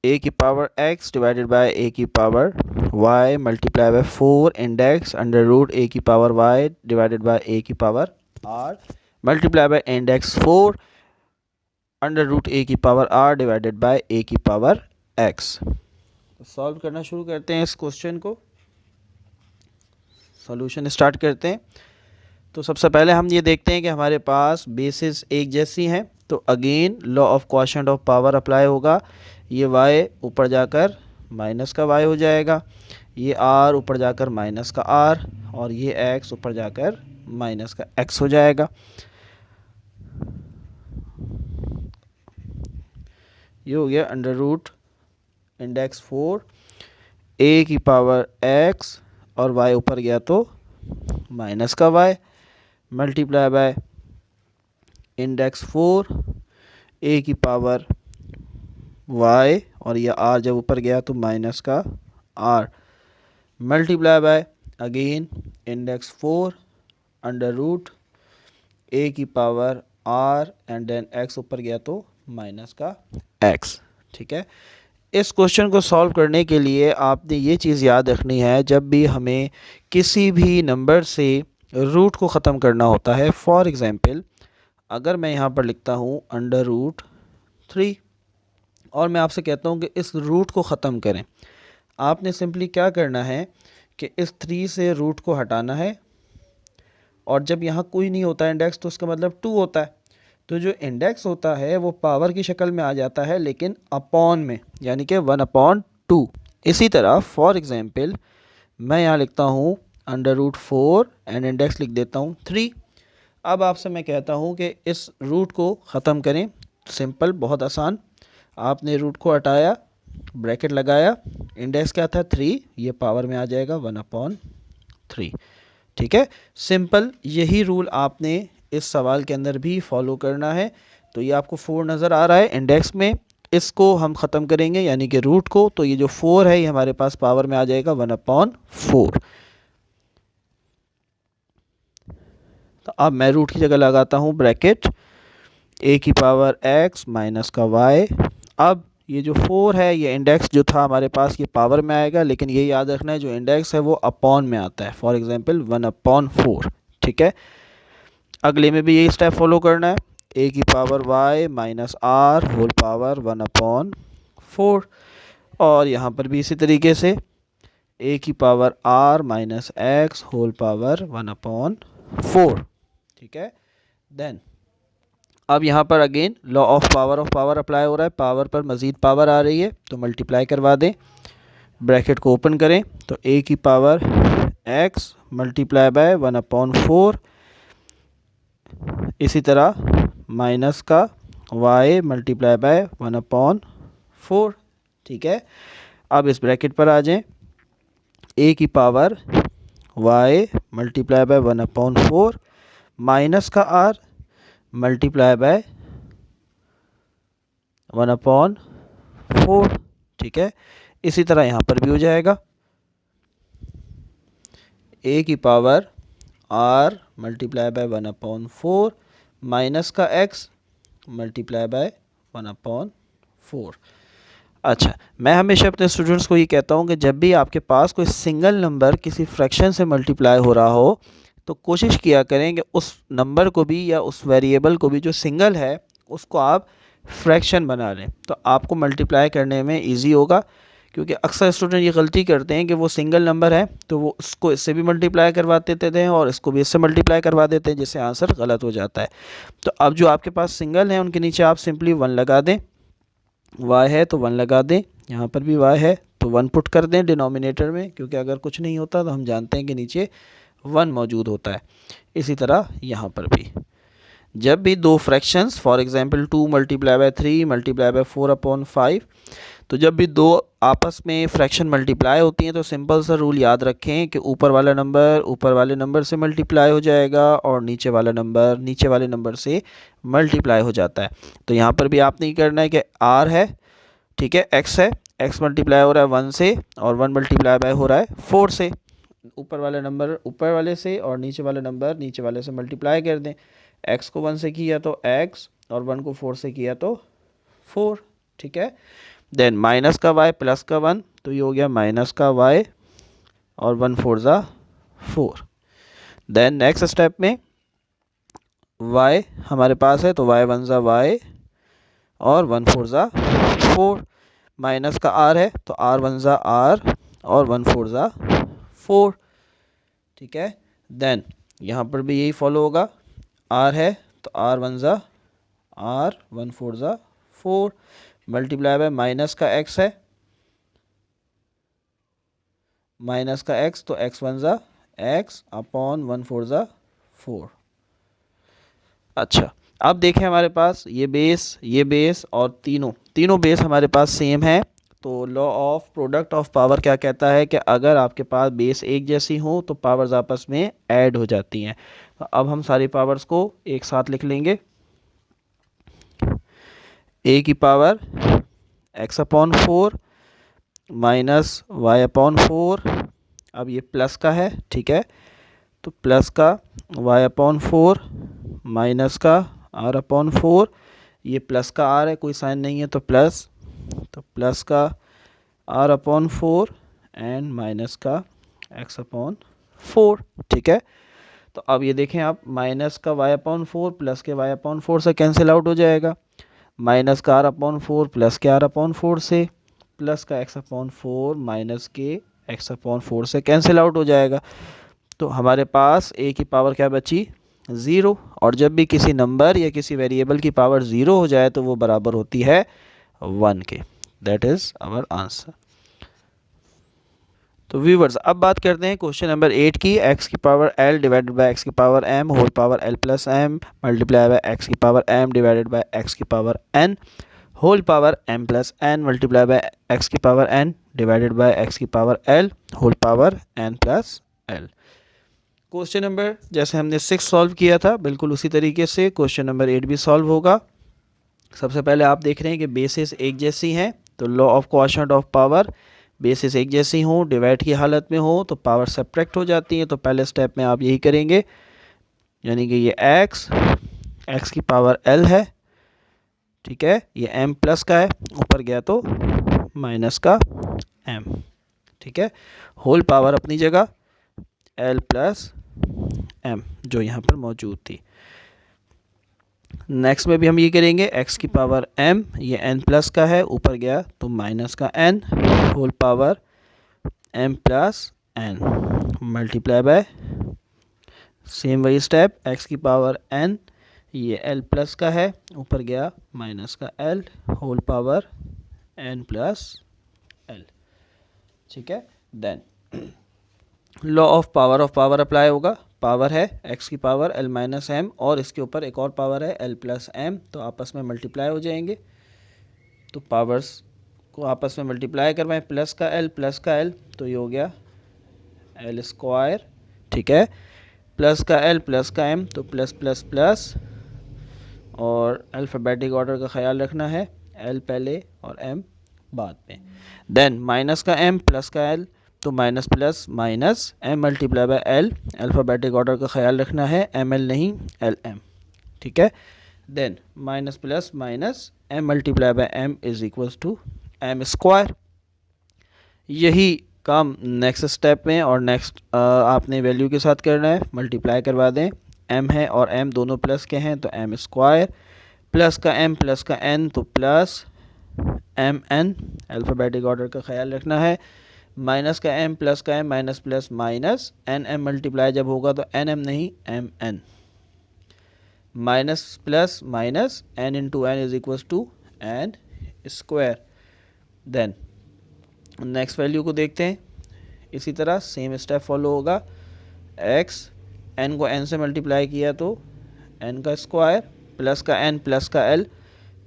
a की power x divided by a की power y multiply by 4 index under root a की power y divided by a की power r multiply by index 4 under root a की power r divided by a की power x। तो solve करना शुरू करते हैं इस क्वेश्चन को, सॉल्यूशन स्टार्ट करते हैं। तो सबसे पहले हम ये देखते हैं कि हमारे पास बेसिस एक जैसी हैं, तो again law of quotient of power apply होगा। ये y ऊपर जाकर माइनस का y हो जाएगा, ये r ऊपर जाकर माइनस का r, और ये x ऊपर जाकर माइनस का x हो जाएगा। ये हो गया अंडर रूट इंडेक्स 4 a की पावर x और y ऊपर गया तो माइनस का y multiply by index 4 a की पावर y और यह r जब ऊपर गया तो माइनस का r multiply by again index 4 under root a की power r and then x ऊपर गया तो माइनस का x। ठीक है, इस क्वेश्चन को सॉल्व करने के लिए आपने ये चीज़ याद रखनी है, जब भी हमें किसी भी नंबर से रूट को ख़त्म करना होता है, फॉर एग्ज़ाम्पल अगर मैं यहाँ पर लिखता हूँ अंडर रूट 3, और मैं आपसे कहता हूँ कि इस रूट को ख़त्म करें। आपने सिंपली क्या करना है कि इस 3 से रूट को हटाना है, और जब यहाँ कोई नहीं होता इंडेक्स तो उसका मतलब 2 होता है। तो जो इंडेक्स होता है वो पावर की शक्ल में आ जाता है लेकिन अपॉन में, यानी कि 1/2। इसी तरह फॉर एग्ज़ाम्पल मैं यहाँ लिखता हूँ √4 एंड इंडेक्स लिख देता हूँ 3। अब आपसे मैं कहता हूँ कि इस रूट को ख़त्म करें। सिंपल, बहुत आसान। आपने रूट को हटाया, ब्रैकेट लगाया, इंडेक्स क्या था 3, ये पावर में आ जाएगा 1/3। ठीक है, सिंपल। यही रूल आपने इस सवाल के अंदर भी फॉलो करना है। तो ये आपको 4 नज़र आ रहा है इंडेक्स में, इसको हम ख़त्म करेंगे यानी कि रूट को, तो ये जो 4 है ये हमारे पास पावर में आ जाएगा 1/4। तो अब मैं रूट की जगह लगाता हूँ ब्रैकेट, a की पावर x माइनस का y। अब ये जो 4 है ये इंडेक्स जो था हमारे पास ये पावर में आएगा, लेकिन ये याद रखना है जो इंडेक्स है वो अपॉन में आता है। For example 1/4। ठीक है, अगले में भी यही स्टेप फॉलो करना है, a की power y minus r whole power 1/4। और यहाँ पर भी इसी तरीके से a की power r minus x whole power 1/4। ठीक है, देन अब यहाँ पर again law of power apply हो रहा है। पावर पर मज़ीद पावर आ रही है तो मल्टीप्लाई करवा दें। ब्रैकेट को ओपन करें तो a की पावर x मल्टीप्लाई बाय 1/4, इसी तरह माइनस का y मल्टीप्लाई बाय 1/4। ठीक है, अब इस ब्रैकेट पर आ जाएं, a की power y multiply by 1/4 minus का r मल्टीप्लाई बाय 1/4। ठीक है, इसी तरह यहाँ पर भी हो जाएगा, a की power r multiply by 1/4 minus का x मल्टीप्लाई बाय 1/4। अच्छा, मैं हमेशा अपने स्टूडेंट्स को ये कहता हूँ कि जब भी आपके पास कोई सिंगल नंबर किसी फ्रैक्शन से मल्टीप्लाई हो रहा हो तो कोशिश किया करें कि उस नंबर को भी या उस वेरिएबल को भी जो सिंगल है उसको आप फ्रैक्शन बना लें, तो आपको मल्टीप्लाई करने में इजी होगा। क्योंकि अक्सर स्टूडेंट ये गलती करते हैं कि वो सिंगल नंबर है तो वो इसको इससे भी मल्टीप्लाई करवा देते थे और इसको भी इससे मल्टीप्लाई करवा देते हैं, जिससे आंसर गलत हो जाता है। तो अब जो आपके पास सिंगल हैं उनके नीचे आप सिंपली 1 लगा दें, y है तो 1 लगा दें, यहाँ पर भी y है तो 1 पुट कर दें डिनोमिनेटर में, क्योंकि अगर कुछ नहीं होता तो हम जानते हैं कि नीचे 1 मौजूद होता है। इसी तरह यहाँ पर भी जब भी दो fractions for example 2 multiply by 3 multiply bye 4/5, तो जब भी दो आपस में फ्रैक्शन मल्टीप्लाई होती हैं तो सिंपल सा रूल याद रखें कि ऊपर वाला नंबर ऊपर वाले नंबर से मल्टीप्लाई हो जाएगा और नीचे वाला नंबर नीचे वाले नंबर से मल्टीप्लाई हो जाता है। तो यहाँ पर भी आपने ये करना है कि r है, ठीक है, x है, x मल्टीप्लाई हो रहा है 1 से और 1 मल्टीप्लाई बाय हो रहा है 4 से। ऊपर वाले नंबर ऊपर वाले से और नीचे वाले नंबर नीचे वाले से मल्टीप्लाई कर दें। x को 1 से किया तो x और 1 को 4 से किया तो 4। ठीक है, देन माइनस का y प्लस का 1, तो ये हो गया माइनस का y और 1 4 4। देन नेक्स्ट स्टेप में y हमारे पास है तो y 1 y और 1 4 4, माइनस का r है तो r 1 r और 1 4 4। ठीक है, देन यहाँ पर भी यही फॉलो होगा, r है तो r 1 r 1 4 4 multiply bye minus का x है, माइनस का x तो x 1 x अपॉन 1 4 4। अच्छा, अब देखें हमारे पास ये बेस और तीनों बेस हमारे पास सेम है। तो law of product of power क्या कहता है कि अगर आपके पास बेस एक जैसी हो तो पावर्स आपस में ऐड हो जाती हैं। तो अब हम सारी पावर्स को एक साथ लिख लेंगे, a की पावर x/4 माइनस y/4। अब ये प्लस का है, ठीक है, तो प्लस का y/4 माइनस का r/4, ये प्लस का r है, कोई साइन नहीं है तो प्लस का r/4 एंड माइनस का x/4। ठीक है, तो अब ये देखें आप, माइनस का y/4 प्लस के y/4 से कैंसिल आउट हो जाएगा। माइनस का r/4 प्लस के r/4 से प्लस का x/4 माइनस के x/4 से कैंसिल आउट हो जाएगा। तो हमारे पास a की पावर क्या बची 0, और जब भी किसी नंबर या किसी वेरिएबल की पावर 0 हो जाए तो वो बराबर होती है 1 के। That is our answer. तो व्यूवर्स अब बात करते हैं क्वेश्चन नंबर 8 की। x की power l divided by x की power m whole power l plus m multiply by x की power m divided by x की power n whole power m plus n multiply by x की power n divided by x की power l whole power n plus l। Question number जैसे हमने 6 solve किया था बिल्कुल उसी तरीके से क्वेश्चन नंबर 8 भी सॉल्व होगा। सबसे पहले आप देख रहे हैं कि बेसिस एक जैसी हैं, तो law of quotient of power, basis एक जैसी हो डिवाइड की हालत में हो तो पावर सब्ट्रैक्ट हो जाती है। तो पहले स्टेप में आप यही करेंगे, यानी कि ये x की पावर l है, ठीक है, ये m प्लस का है, ऊपर गया तो माइनस का m, ठीक है, होल पावर अपनी जगह l प्लस m जो यहाँ पर मौजूद थी। नेक्स्ट में भी हम ये करेंगे, x की पावर m, ये n प्लस का है, ऊपर गया तो माइनस का n whole power m plus n multiply by same वही स्टेप, x की पावर n, ये l प्लस का है, ऊपर गया माइनस का l whole power n plus l, ठीक है। Then law of power apply होगा। पावर है x की पावर l माइनस m और इसके ऊपर एक और पावर है l प्लस m, तो आपस में मल्टीप्लाई हो जाएंगे। तो पावर्स को आपस में मल्टीप्लाई करवाएं, प्लस का l तो ये हो गया l स्क्वायर, ठीक है, प्लस का l प्लस का m तो प्लस प्लस प्लस, और अल्फ़ाबेटिक ऑर्डर का ख्याल रखना है, l पहले और m बाद में। देन माइनस का m प्लस का l तो minus plus minus m multiply by l, alphabetical order का ख्याल रखना है, ml नहीं lm, ठीक है। Then minus plus minus m multiply by m is equals to m square. यही काम नेक्स्ट स्टेप में और नेक्स्ट आपने वैल्यू के साथ करना है, मल्टीप्लाई करवा दें, m है और m दोनों प्लस के हैं तो m स्क्वायर, प्लस का m प्लस का n तो प्लस mn, अल्फ़ाबेटिक ऑर्डर का ख्याल रखना है, माइनस का m प्लस का m minus plus minus N M multiply जब होगा तो एन एम नहीं M N, minus plus minus n into N is equals to N square. Then next value को देखते हैं, इसी तरह सेम स्टेप फॉलो होगा, x n को n से मल्टीप्लाई किया तो n का स्क्वायर, प्लस का n प्लस का l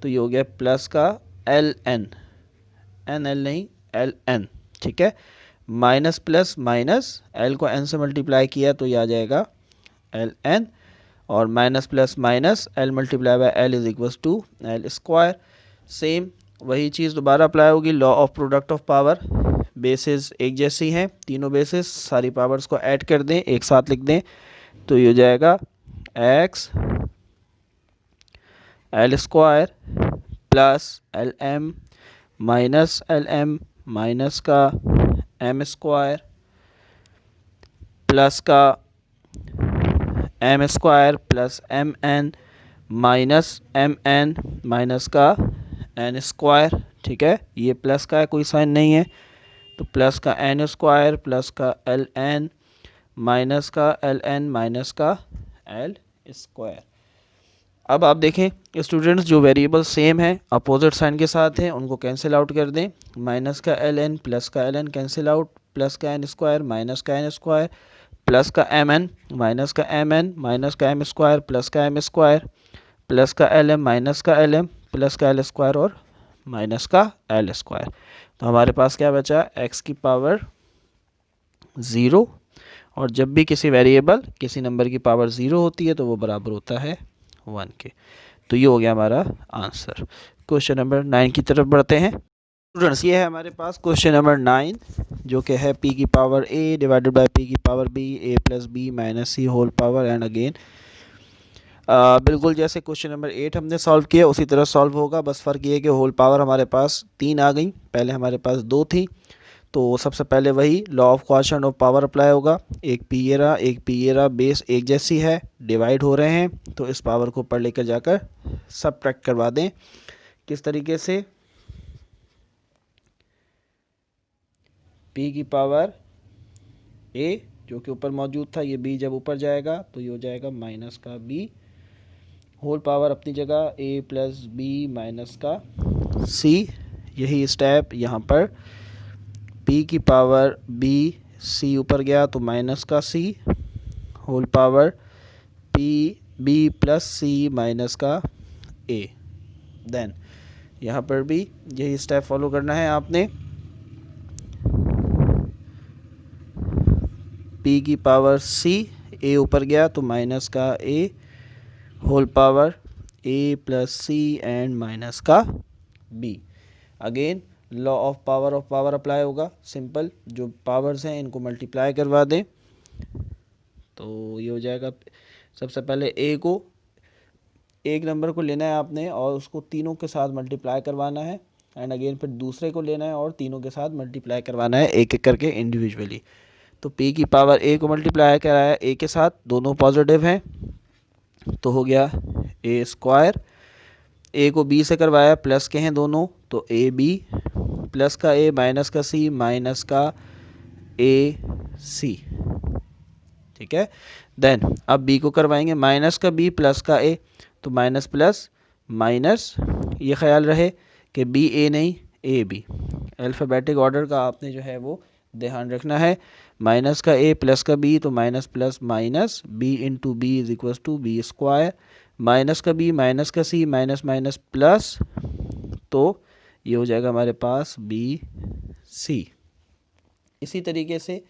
तो ये हो गया प्लस का एल एन, एन एल नहीं एल एन, ठीक है, माइनस प्लस माइनस l को n से मल्टीप्लाई किया तो ये आ जाएगा एल एन, और minus plus minus l multiply by l is equals to L square. Same वही चीज़ दोबारा अप्लाई होगी, law of product of power, basis एक जैसी हैं, तीनों बेसिस, सारी पावर्स को ऐड कर दें, एक साथ लिख दें तो ये हो जाएगा x L square plus L M minus L M minus का एम स्क्वायर प्लस का M square plus M N minus M N minus का एन स्क्वायर, ठीक है, ये प्लस का है, कोई साइन नहीं है, तो प्लस का एन स्क्वायर प्लस का एल एन माइनस का एल एन माइनस का एल स्क्वायर। अब आप देखें स्टूडेंट्स, जो वेरिएबल सेम है अपोजिट साइन के साथ हैं उनको कैंसिल आउट कर दें, माइनस का एल एन प्लस का L N cancel out, plus का एन स्क्वायर माइनस का एन स्क्वायर प्लस का एम एन माइनस का एम एन माइनस का एम स्क्वायर प्लस का एम स्क्वायर प्लस का एल एम माइनस का एल एम प्लस का एल स्क्वायर और माइनस का एल स्क्वायर। तो हमारे पास क्या बचा, x की पावर 0, और जब भी किसी वेरिएबल किसी नंबर की पावर 0 होती है तो वो बराबर होता है 1 के। तो ये हो गया हमारा आंसर। क्वेश्चन नंबर 9 की तरफ बढ़ते हैं स्टूडेंट्स। ये है हमारे पास क्वेश्चन नंबर 9 जो कि है p की power a divided by p की power b a plus b minus c whole power and again. बिल्कुल जैसे क्वेश्चन नंबर 8 हमने सॉल्व किया उसी तरह सॉल्व होगा, बस फ़र्क ये है कि होल पावर हमारे पास 3 आ गई, पहले हमारे पास 2 थी। तो सबसे पहले वही law of quotient of power apply होगा, एक पी ये रहा, बेस एक जैसी है, डिवाइड हो रहे हैं तो इस पावर को ऊपर लेकर जाकर सबट्रैक्ट करवा दें। किस तरीके से, p की पावर a जो कि ऊपर मौजूद था, ये b जब ऊपर जाएगा तो ये हो जाएगा माइनस का b, होल पावर अपनी जगह a प्लस b माइनस का c। यही स्टेप यहाँ पर p की पावर b, c ऊपर गया तो माइनस का c, whole power p b plus c minus का a। देन यहाँ पर भी यही स्टेप फॉलो करना है आपने, p की पावर c, a ऊपर गया तो माइनस का a, whole power a plus c and minus का b। Again law of power apply होगा, सिंपल, जो पावर्स हैं इनको मल्टीप्लाई करवा दें तो ये हो जाएगा। सबसे पहले a को, एक नंबर को लेना है आपने और उसको तीनों के साथ मल्टीप्लाई करवाना है, एंड अगेन फिर दूसरे को लेना है और तीनों के साथ मल्टीप्लाई करवाना है, एक एक करके इंडिविजुअली। तो p की पावर a को मल्टीप्लाई कराया a के साथ, दोनों पॉजिटिव हैं तो हो गया a स्क्वायर, a को b से करवाया, प्लस के हैं दोनों तो ए बी, प्लस का a माइनस का c माइनस का a c, ठीक है। देन अब b को करवाएंगे माइनस का b प्लस का a, तो माइनस प्लस माइनस, ये ख्याल रहे कि b a नहीं a b, अल्फ़ाबेटिक ऑर्डर का आपने जो है वो ध्यान रखना है। माइनस का a प्लस का b तो minus plus minus, b into B is equal to B square, minus का b माइनस का c माइनस माइनस प्लस, तो ये हो जाएगा हमारे पास बी सी। इसी तरीके से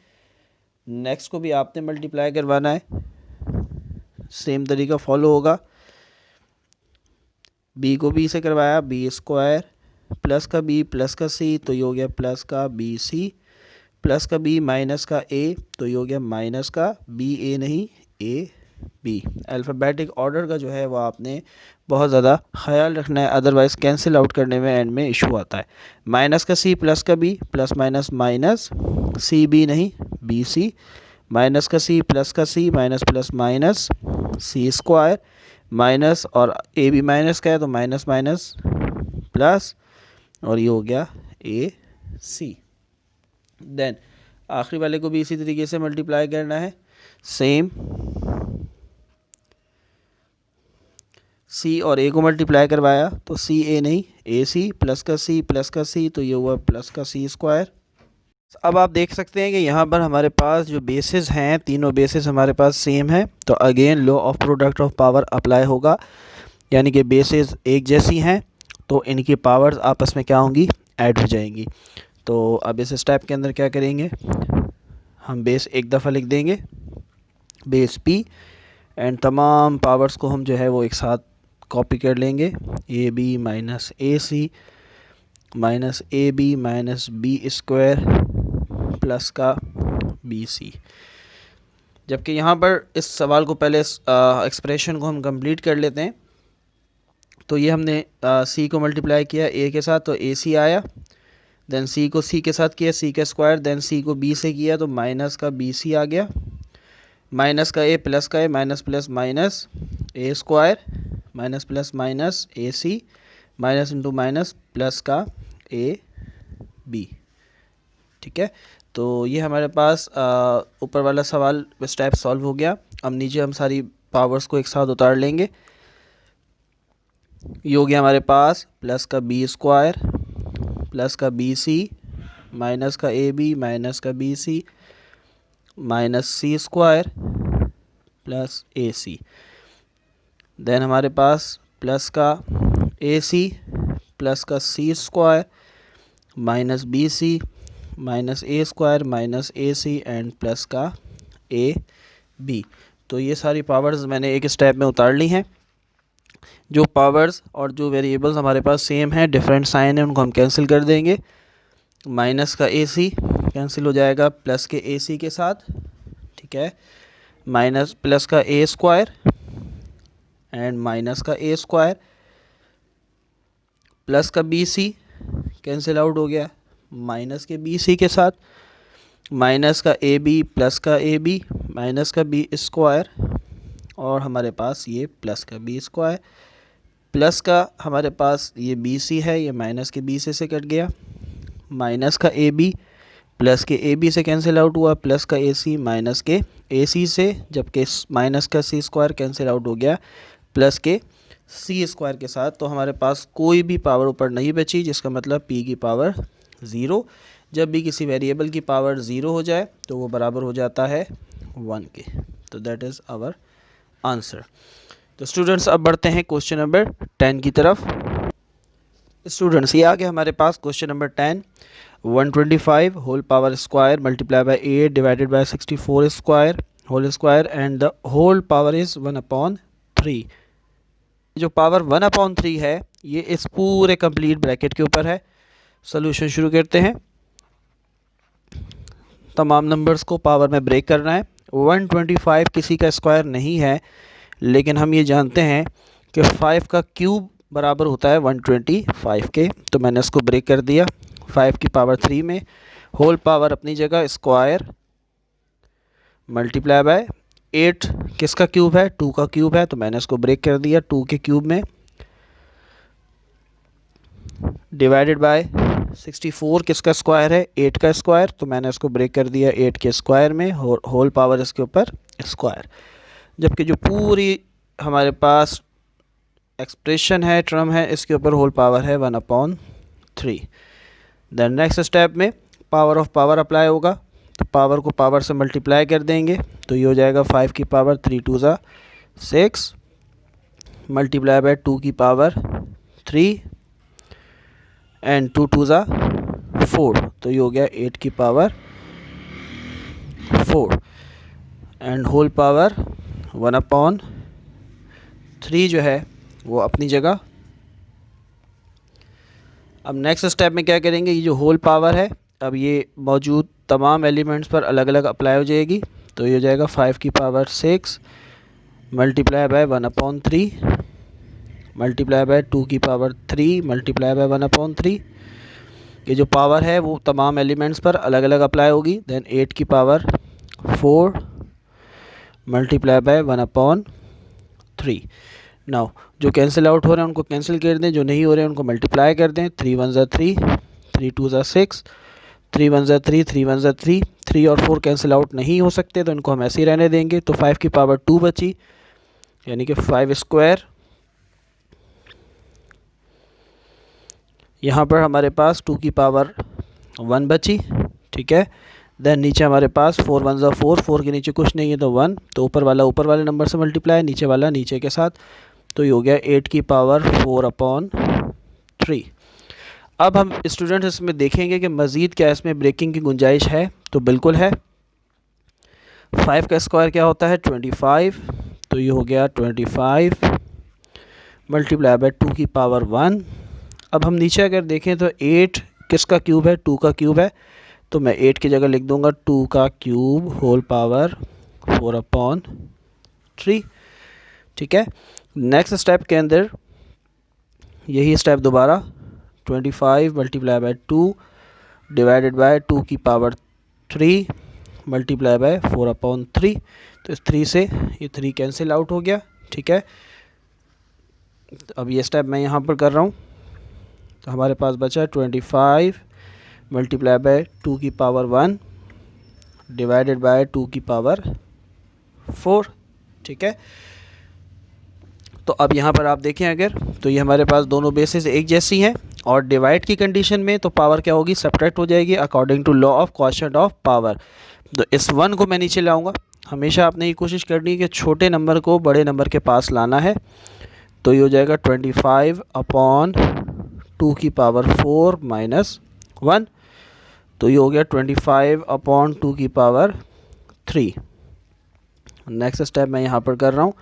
नेक्स्ट को भी आपने मल्टीप्लाई करवाना है, सेम तरीका फॉलो होगा। b को b से करवाया, बी स्क्वायर, प्लस का b प्लस का c तो ये हो गया प्लस का बी सी, प्लस का b माइनस का a तो ये हो गया माइनस का b a नहीं a b। अल्फ़ाबेटिक ऑर्डर का जो है वो आपने बहुत ज़्यादा ख्याल रखना है, अदरवाइज़ कैंसिल आउट करने में एंड में इशू आता है। माइनस का c प्लस का b, plus minus minus, C B नहीं बी सी, माइनस का c प्लस का c minus plus minus c square, minus और a भी माइनस का है तो माइनस माइनस प्लस, और ये हो गया a c। देन आखिरी वाले को भी इसी तरीके से मल्टीप्लाई करना है, सेम c और a को मल्टीप्लाई करवाया तो c a नहीं a c, प्लस का c तो ये हुआ प्लस का c स्क्वायर। अब आप देख सकते हैं कि यहाँ पर हमारे पास जो बेसिस हैं, तीनों बेसिस हमारे पास सेम है, तो again law of product of power apply होगा, यानी कि बेसिस एक जैसी हैं तो इनकी पावर्स आपस में क्या होंगी, ऐड हो जाएंगी। तो अब इस स्टेप के अंदर क्या करेंगे, हम बेस एक दफ़ा लिख देंगे बेस p, एंड तमाम पावर्स को हम जो है वो एक साथ कॉपी कर लेंगे, A B minus A C minus A B minus B square plus का बी सी। जबकि यहाँ पर इस सवाल को पहले एक्सप्रेशन को हम कंप्लीट कर लेते हैं। तो ये हमने सी को मल्टीप्लाई किया ए के साथ तो ए सी आया, देन सी को सी के साथ किया सी का स्क्वायर, देन सी को बी से किया तो माइनस का बी सी आ गया, माइनस का ए प्लस का ए minus plus minus a square, minus plus minus A C, minus into minus plus का ए बी, ठीक है। तो ये हमारे पास ऊपर वाला सवाल स्टेप सॉल्व हो गया। अब नीचे हम सारी पावर्स को एक साथ उतार लेंगे, ये हो गया हमारे पास प्लस का बी स्क्वायर प्लस का बी सी माइनस का ए बी माइनस का B C minus c square plus a c, then हमारे पास प्लस का ए सी प्लस का c square minus b C minus a square minus A c and plus का a B. तो ये सारी powers मैंने एक स्टेप में उतार ली हैं। जो पावर्स और जो वेरिएबल्स हमारे पास सेम हैं, डिफरेंट साइन है, उनको हम कैंसिल कर देंगे। माइनस का ए सी कैंसिल हो जाएगा प्लस के ए सी के साथ, ठीक है, माइनस प्लस का ए स्क्वायर एंड माइनस का ए स्क्वायर प्लस का बी सी कैंसिल आउट हो गया माइनस के बी सी के साथ, माइनस का ए बी प्लस का ए बी माइनस का बी स्क्वायर और हमारे पास ये प्लस का बी स्क्वायर प्लस का हमारे पास ये बी सी है, ये माइनस के बी से कट गया, माइनस का ए बी प्लस के ए बी से कैंसिल आउट हुआ, प्लस का ए सी माइनस के ए सी से, जबकि माइनस का सी स्क्वायर कैंसिल आउट हो गया प्लस के सी स्क्वायर के साथ। तो हमारे पास कोई भी पावर ऊपर नहीं बची, जिसका मतलब पी की पावर ज़ीरो। जब भी किसी वेरिएबल की पावर ज़ीरो हो जाए तो वो बराबर हो जाता है 1 के। तो दैट इज़ आवर आंसर। तो स्टूडेंट्स अब बढ़ते हैं क्वेश्चन नंबर 10 की तरफ। स्टूडेंट्स ये आ गया हमारे पास question number 10। 125 whole power square multiply by 8 divided by 64 square whole square and the whole power is 1/3। जो पावर 1/3 है ये इस पूरे कंप्लीट ब्रैकेट के ऊपर है। सोल्यूशन शुरू करते हैं। तमाम नंबर्स को पावर में ब्रेक करना है। 125 किसी का स्क्वायर नहीं है, लेकिन हम ये जानते हैं कि 5 का क्यूब बराबर होता है 125 के। तो मैंने इसको ब्रेक कर दिया 5 की पावर 3 में। होल पावर अपनी जगह, स्क्वायर मल्टीप्लाई बाय 8 किसका क्यूब है, 2 का क्यूब है, तो मैंने इसको ब्रेक कर दिया 2 के क्यूब में। डिवाइडेड बाय 64 किसका स्क्वायर है, 8 का स्क्वायर, तो मैंने इसको ब्रेक कर दिया 8 के स्क्वायर में। होल पावर इसके ऊपर स्क्वायर। जबकि जो पूरी हमारे पास एक्सप्रेशन है, टर्म है, इसके ऊपर होल पावर है 1/3। देन नेक्स्ट स्टेप में पावर ऑफ पावर अप्लाई होगा, तो पावर को पावर से मल्टीप्लाई कर देंगे, तो ये हो जाएगा 5 की पावर 3 2 ज़ा 6 मल्टीप्लाई बाय 2 की पावर 3 एंड 2 2 ज़ा 4, तो ये हो गया 8 की पावर 4 एंड होल पावर 1/3 जो है वो अपनी जगह। अब नेक्स्ट स्टेप में क्या करेंगे, ये जो होल पावर है अब ये मौजूद तमाम एलिमेंट्स पर अलग अलग अप्लाई हो जाएगी, तो ये हो जाएगा 5 की power 6 multiply by 1/3 multiply bye 2 की पावर 3 मल्टीप्लाई बाय 1/3। ये जो पावर है वो तमाम एलिमेंट्स पर अलग अलग अप्लाई होगी। देन 8 की पावर 4 मल्टीप्लाई बाय 1/3। नाउ जो कैंसिल आउट हो रहे हैं उनको कैंसिल कर दें, जो नहीं हो रहे हैं उनको मल्टीप्लाई कर दें। 3 1 ज़ा 3 3 2 ज़ा 6 3 1 ज़ा 3 3 1 ज़ा 3 3 और 4 कैंसिल आउट नहीं हो सकते, तो इनको हम ऐसे ही रहने देंगे। तो 5 की पावर 2 बची, यानी कि 5 स्क्वायर। यहाँ पर हमारे पास 2 की पावर 1 बची, ठीक है। देन नीचे हमारे पास 4 1 ज़ा 4 4 के नीचे कुछ नहीं है तो 1, तो ऊपर वाला ऊपर वाले नंबर से मल्टीप्लाई, नीचे वाला नीचे के साथ, तो ये हो गया 8 की पावर 4/3। अब हम स्टूडेंट्स इसमें देखेंगे कि मज़ीद क्या इसमें ब्रेकिंग की गुंजाइश है, तो बिल्कुल है। 5 का स्क्वायर क्या होता है 25, तो ये हो गया 25 मल्टीप्लाई बाय 2 की पावर 1। अब हम नीचे अगर देखें तो 8 किसका क्यूब है, 2 का क्यूब है, तो मैं 8 की जगह लिख दूंगा 2 का क्यूब होल पावर 4/3, ठीक है। नेक्स्ट स्टेप के अंदर यही स्टेप दोबारा 25 मल्टीप्लाई बाय 2 डिवाइडेड बाय 2 की पावर 3 मल्टीप्लाई बाय 4/3। तो इस 3 से ये 3 कैंसिल आउट हो गया, ठीक है। अब ये स्टेप मैं यहाँ पर कर रहा हूँ, तो हमारे पास बचा 25 मल्टीप्लाई बाय 2 की पावर 1 डिवाइडेड बाय 2 की पावर 4, ठीक है। तो अब यहाँ पर आप देखें अगर, तो ये हमारे पास दोनों बेसिस एक जैसी हैं, और डिवाइड की कंडीशन में तो पावर क्या होगी, सब्ट्रैक्ट हो जाएगी according to law of quotient of power. तो इस 1 को मैं नीचे लाऊंगा। हमेशा आपने ये कोशिश करनी है कि छोटे नंबर को बड़े नंबर के पास लाना है, तो ये हो जाएगा 25/2 की पावर 4 माइनस 1, तो ये हो गया 25/2 की पावर 3। नेक्स्ट स्टेप मैं यहाँ पर कर रहा हूँ,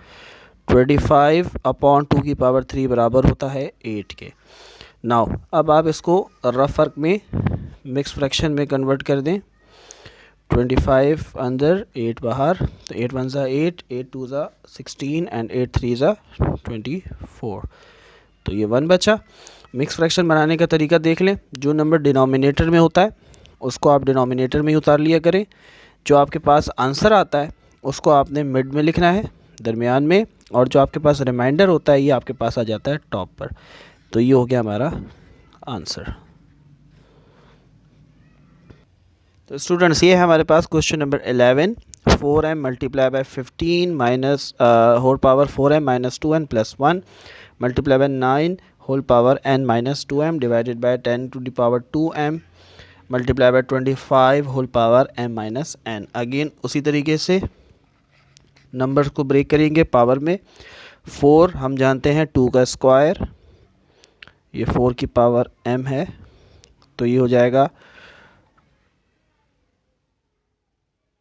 25/2 की पावर 3 बराबर होता है 8 के। नाउ अब आप इसको रफ फर्क में मिक्स फ्रैक्शन में कन्वर्ट कर दें। 25 अंदर 8 बाहर, तो 8 1 ज़ा 8 8 2 ज़ा 16 एंड 8 3 ज़ा 24, तो ये 1 बचा। मिक्स फ्रैक्शन बनाने का तरीका देख लें। जो नंबर डिनोमिनेटर में होता है उसको आप डिनोमिनेटर में ही उतार लिया करें। जो आपके पास आंसर आता है उसको आपने मिड में लिखना है, दरमियान में, और जो आपके पास रिमाइंडर होता है ये आपके पास आ जाता है टॉप पर। तो ये हो गया हमारा आंसर। तो स्टूडेंट्स ये है हमारे पास question number 11, 4m multiply by 15 minus whole power 4m minus 2n plus 1 multiply by 9 whole power n minus 2m divided by 10 to the power 2m multiply by 25 whole power m minus n। Again उसी तरीके से numbers को break करेंगे power में। 4 हम जानते हैं 2 का स्क्वायर, ये 4 की पावर m है, तो ये हो जाएगा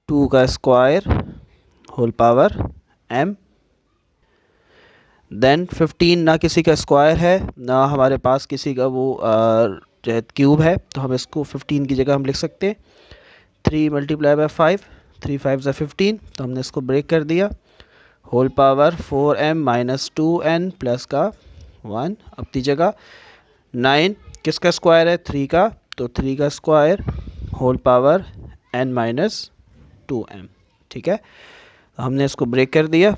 2 का square whole power m। Then 15 ना किसी का स्क्वायर है ना हमारे पास किसी का वो जो है क्यूब है, तो हम इसको 15 की जगह हम लिख सकते हैं 3 मल्टीप्लाई बाय 5, 3 5 ज़ा 15, तो हमने इसको ब्रेक कर दिया। Whole power 4m minus 2n plus का 1, अपनी जगह 9 किसका स्क्वायर है 3 का, तो 3 का square whole power n minus 2m। ठीक है, हमने इसको ब्रेक कर दिया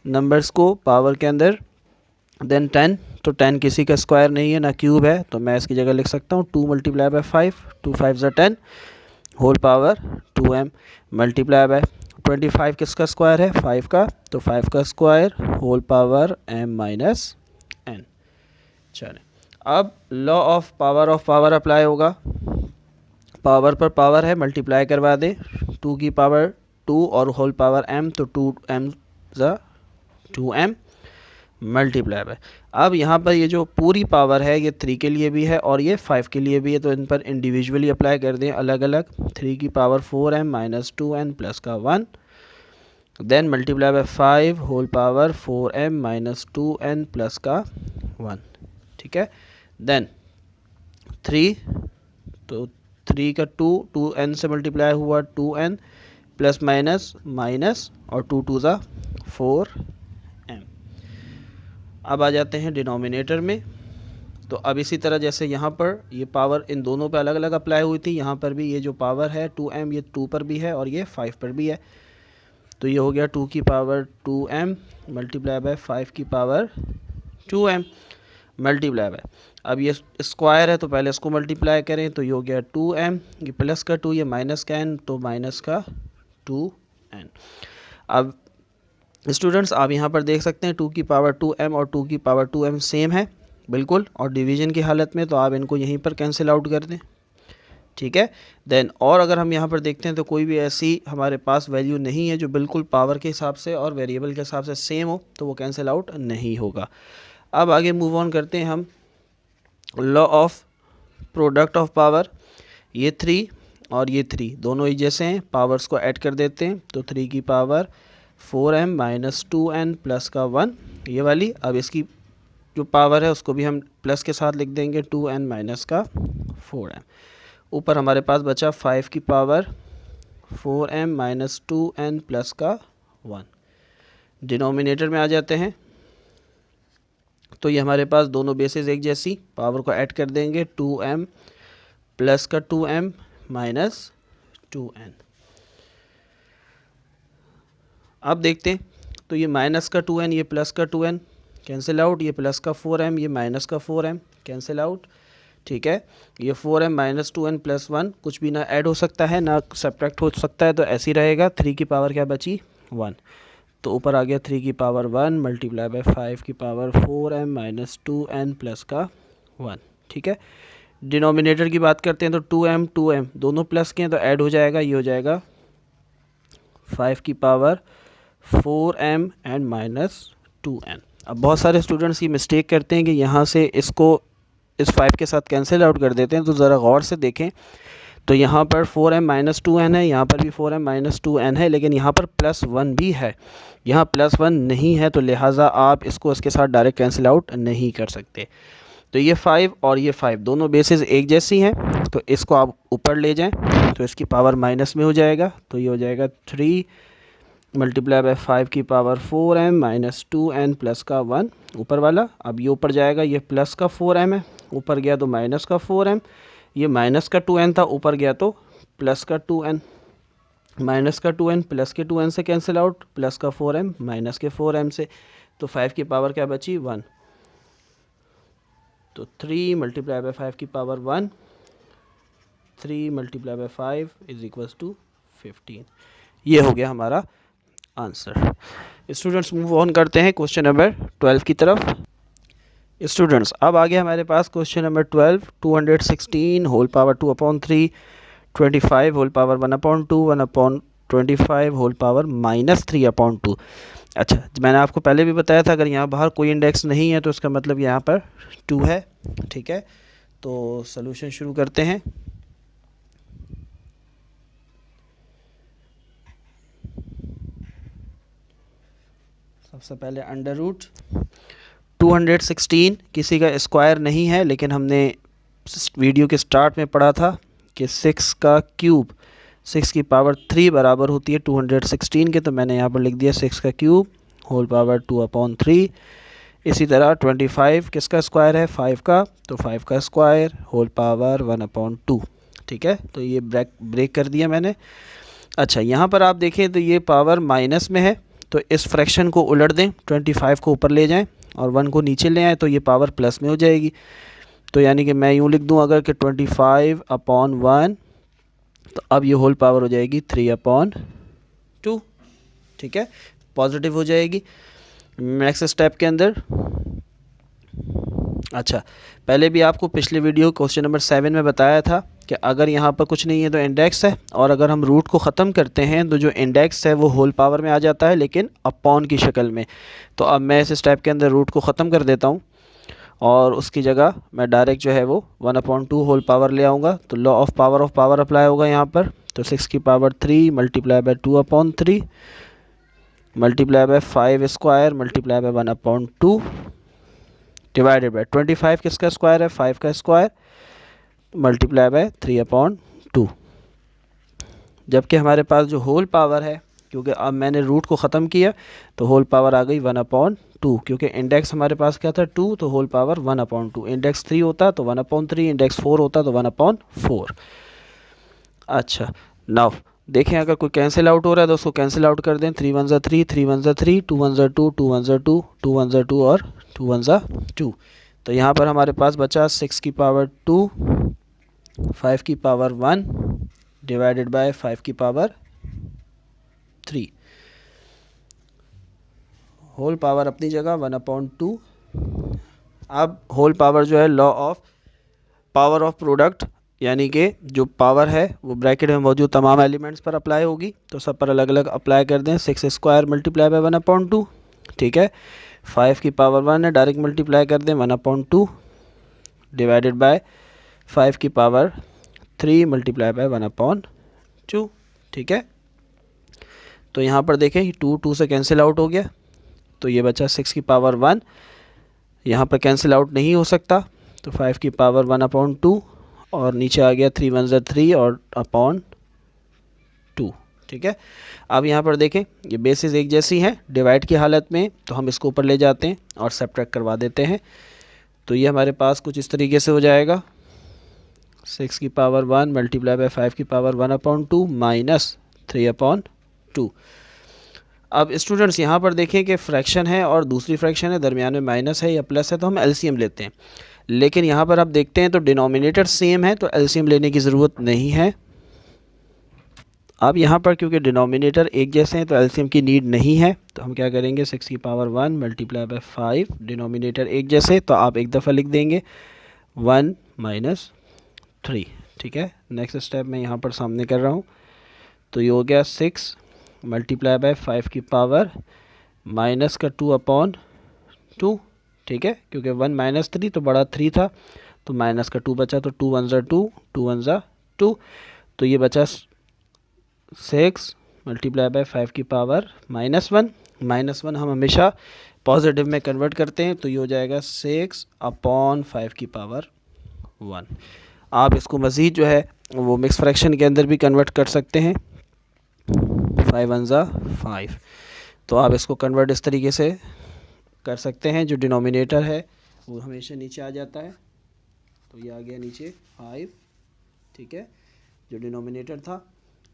नंबर्स को पावर के अंदर। देन 10, तो 10 किसी का स्क्वायर नहीं है ना क्यूब है, तो मैं इसकी जगह लिख सकता हूँ 2 मल्टीप्लाई बाय 5, 2 5 ज़ा 10 whole power 2m multiply by 25 किसका स्क्वायर है 5 का, तो 5 का square whole power m minus n। चलें अब लॉ ऑफ पावर अप्लाई होगा। पावर पर पावर है, मल्टीप्लाई करवा दे, 2 की पावर 2 और होल पावर m, तो 2m ज़ा 2m मल्टीप्लाई बाय। अब यहाँ पर ये जो पूरी पावर है ये 3 के लिए भी है और ये 5 के लिए भी है, तो इन पर इंडिविजुअली अप्लाई कर दें अलग अलग। 3 की power 4m minus 2n plus का 1, then multiply by 5 whole power 4m minus 2n plus का 1। ठीक है, देन 3, तो 3 का 2n से मल्टीप्लाई हुआ 2n प्लस माइनस माइनस और 2 2 ज़ा 4m। अब आ जाते हैं डिनोमिनेटर में। तो अब इसी तरह जैसे यहाँ पर ये पावर इन दोनों पे अलग अलग अप्लाई हुई थी, यहाँ पर भी ये जो पावर है 2m ये 2 पर भी है और ये 5 पर भी है, तो ये हो गया 2 की पावर 2m मल्टीप्लाई बाय 5 की पावर 2m मल्टीप्लाई बाय, अब ये स्क्वायर है तो पहले इसको मल्टीप्लाई करें, तो ये हो गया 2m, ये प्लस का 2, ये माइनस का n, तो माइनस का 2n। अब स्टूडेंट्स आप यहाँ पर देख सकते हैं 2 की पावर 2m और 2 की पावर 2m सेम है बिल्कुल, और डिवीजन की हालत में तो आप इनको यहीं पर कैंसिल आउट कर दें। ठीक है, देन और अगर हम यहाँ पर देखते हैं तो कोई भी ऐसी हमारे पास वैल्यू नहीं है जो बिल्कुल पावर के हिसाब से और वेरिएबल के हिसाब से सेम हो, तो वो कैंसिल आउट नहीं होगा। अब आगे मूव ऑन करते हैं हम law of product of power. ये 3 और ये 3 दोनों ही जैसे हैं, पावर्स को ऐड कर देते हैं, तो 3 की power 4m minus 2n plus का 1 ये वाली। अब इसकी जो पावर है उसको भी हम प्लस के साथ लिख देंगे 2n माइनस का 4m। ऊपर हमारे पास बचा 5 की power 4m minus 2n plus का 1। डिनोमिनेटर में आ जाते हैं, तो ये हमारे पास दोनों बेसिस एक जैसी, पावर को ऐड कर देंगे 2m प्लस का 2m माइनस 2n। अब देखते हैं, तो ये माइनस का 2n ये प्लस का 2n कैंसिल आउट, ये प्लस का 4m ये माइनस का 4m कैंसिल आउट। ठीक है, ये 4m माइनस 2n प्लस 1 कुछ भी ना ऐड हो सकता है ना सब्ट्रैक्ट हो सकता है, तो ऐसे ही रहेगा। 3 की पावर क्या बची 1, तो ऊपर आ गया 3 की पावर 1 मल्टीप्लाई बाय 5 की power 4m minus 2n plus का 1। ठीक है, डिनोमिनेटर की बात करते हैं, तो 2m दोनों प्लस के हैं तो ऐड हो जाएगा, ये हो जाएगा 5 की power 4m and minus 2n। अब बहुत सारे स्टूडेंट्स ये मिस्टेक करते हैं कि यहाँ से इसको इस 5 के साथ कैंसिल आउट कर देते हैं, तो ज़रा गौर से देखें, तो यहाँ पर 4m माइनस 2n है, यहाँ पर भी 4m माइनस 2n है, लेकिन यहाँ पर प्लस 1 भी है, यहाँ प्लस 1 नहीं है, तो लिहाजा आप इसको इसके साथ डायरेक्ट कैंसिल आउट नहीं कर सकते। तो ये 5 और ये 5 दोनों बेसिस एक जैसी हैं, तो इसको आप ऊपर ले जाएं तो इसकी पावर माइनस में हो जाएगा, तो ये हो जाएगा 3 मल्टीप्लाई बाय 5 की power 4m minus 2n plus का 1 ऊपर वाला। अब ये ऊपर जाएगा, ये प्लस का 4m है, ऊपर गया तो माइनस का 4m, ये माइनस का 2n था, ऊपर गया तो प्लस का 2n, माइनस का 2n प्लस के 2n से कैंसिल आउट, प्लस का 4m माइनस के 4m से, तो तो 5 की पावर क्या बची 1, तो 3 मल्टीप्लाई बाय 5 की power 1, 3 multiply by 5 is equals to 15। ये हो गया हमारा आंसर। स्टूडेंट्स मूव ऑन करते हैं क्वेश्चन नंबर 12 की तरफ। स्टूडेंट्स अब आ गया हमारे पास question number 12, 216 whole power 2/3, 25 whole power 1/2, 1/25 whole power -3/2। अच्छा, मैंने आपको पहले भी बताया था अगर यहाँ बाहर कोई इंडेक्स नहीं है तो इसका मतलब यहाँ पर 2 है। ठीक है, तो सॉल्यूशन शुरू करते हैं। सबसे पहले अंडर रूट 216 किसी का स्क्वायर नहीं है, लेकिन हमने वीडियो के स्टार्ट में पढ़ा था कि 6 का क्यूब 6 की पावर 3 बराबर होती है 216 के, तो मैंने यहाँ पर लिख दिया 6 का क्यूब होल पावर 2/3। इसी तरह 25 किसका स्क्वायर है 5 का, तो 5 का स्क्वायर होल पावर 1/2। ठीक है, तो ये ब्रेक कर दिया मैंने। अच्छा, यहाँ पर आप देखें तो ये पावर माइनस में है, तो इस फ्रैक्शन को उलट दें, 25 को ऊपर ले जाएं और 1 को नीचे ले आएँ, तो ये पावर प्लस में हो जाएगी। तो यानी कि मैं यूँ लिख दूँ अगर कि 25/1, तो अब ये होल पावर हो जाएगी 3/2। ठीक है, पॉजिटिव हो जाएगी। नेक्स्ट स्टेप के अंदर, अच्छा पहले भी आपको पिछले वीडियो क्वेश्चन नंबर 7 में बताया था कि अगर यहाँ पर कुछ नहीं है तो इंडेक्स है, और अगर हम रूट को ख़त्म करते हैं तो जो इंडेक्स है वो होल पावर में आ जाता है, लेकिन अपॉन की शक्ल में। तो अब मैं इस स्टेप के अंदर रूट को ख़त्म कर देता हूँ और उसकी जगह मैं डायरेक्ट जो है वो 1/2 होल पावर ले आऊँगा। तो लॉ ऑफ पावर अप्लाई होगा यहाँ पर। तो 6 की power 3 multiply bye 2/3 multiply by 5 square multiply bye 1/2 divided by 25 किसका स्क्वायर है 5 का स्क्वायर मल्टीप्लाई बाय 3/2। जबकि हमारे पास जो होल पावर है, क्योंकि अब मैंने रूट को ख़त्म किया तो होल पावर आ गई 1/2, क्योंकि इंडेक्स हमारे पास क्या था 2, तो होल पावर 1/2। इंडेक्स 3 होता तो 1/3, इंडेक्स 4 होता तो 1/4। अच्छा, नाउ देखें अगर कोई कैंसिल आउट हो रहा है तो उसको कैंसिल आउट कर दें। 3 1 ज़ा 3, 3 1 ज़ा 3, 2 1 ज़ा 2, 2 1 ज़ा 2, 2 1 ज़ा 2 और 2 1 ज़ा 2। तो यहाँ पर हमारे पास बचा 6 की पावर 2, 5 की पावर 1 डिवाइडेड बाय 5 की पावर 3। होल पावर अपनी जगह 1/2। अब होल पावर जो है law of power of product, यानी कि जो पावर है वो ब्रैकेट में मौजूद तमाम एलिमेंट्स पर अप्लाई होगी। तो सब पर अलग अलग अप्लाई कर दें। 6 स्क्वायर मल्टीप्लाई बाय 1/2। ठीक है, 5 की पावर 1 है, डायरेक्ट मल्टीप्लाई कर दें 1/2 डिवाइडेड बाय 5 की पावर 3 मल्टीप्लाई बाय 1/2। ठीक है, तो यहाँ पर देखें 2 से कैंसिल आउट हो गया, तो ये बचा 6 की पावर 1, यहाँ पर कैंसिल आउट नहीं हो सकता, तो 5 की पावर 1/2 और नीचे आ गया 3 1 ज़ा 3 और /2। ठीक है, अब यहाँ पर देखें ये बेसिस एक जैसी हैं डिवाइड की हालत में, तो हम इसको ऊपर ले जाते हैं और सब्ट्रैक्ट करवा देते हैं। तो ये हमारे पास कुछ इस तरीके से हो जाएगा 6 की पावर 1 मल्टीप्लाई बाय 5 की पावर 1/2 माइनस 3/2। अब स्टूडेंट्स यहाँ पर देखें कि फ्रैक्शन है और दूसरी फ्रैक्शन है, दरमियान में माइनस है या प्लस है, तो हम एलसीएम लेते हैं। लेकिन यहाँ पर आप देखते हैं तो डिनोमिनेटर सेम है, तो एलसीएम लेने की ज़रूरत नहीं है। अब यहाँ पर क्योंकि डिनोमिनेटर एक जैसे हैं तो एलसीएम की नीड नहीं है, तो हम क्या करेंगे 6 की पावर 1 मल्टीप्लाई बाय 5, डिनोमिनेटर एक जैसे तो आप एक दफ़ा लिख देंगे 1 माइनस 3। ठीक है, नेक्स्ट स्टेप मैं यहाँ पर सामने कर रहा हूँ, तो ये हो गया 6 मल्टीप्लाई बाय 5 की पावर माइनस का 2/2। ठीक है, क्योंकि 1 माइनस 3 तो बड़ा 3 था, तो माइनस का 2 बचा, तो 2 1 ज़ा 2, 2 1 ज़ा 2, तो ये बचा 6 मल्टीप्लाई बाय 5 की पावर -1। -1 हम हमेशा पॉजिटिव में कन्वर्ट करते हैं, तो ये हो जाएगा 6/5 की पावर 1। आप इसको मज़ीद जो है वो मिक्स फ्रैक्शन के अंदर भी कन्वर्ट कर सकते हैं, 5 1 ज़ा 5। तो आप इसको कन्वर्ट इस तरीके से कर सकते हैं, जो डिनोमिनेटर है वो हमेशा नीचे आ जाता है, तो ये आ गया नीचे 5। ठीक है, जो डिनोमिनेटर था,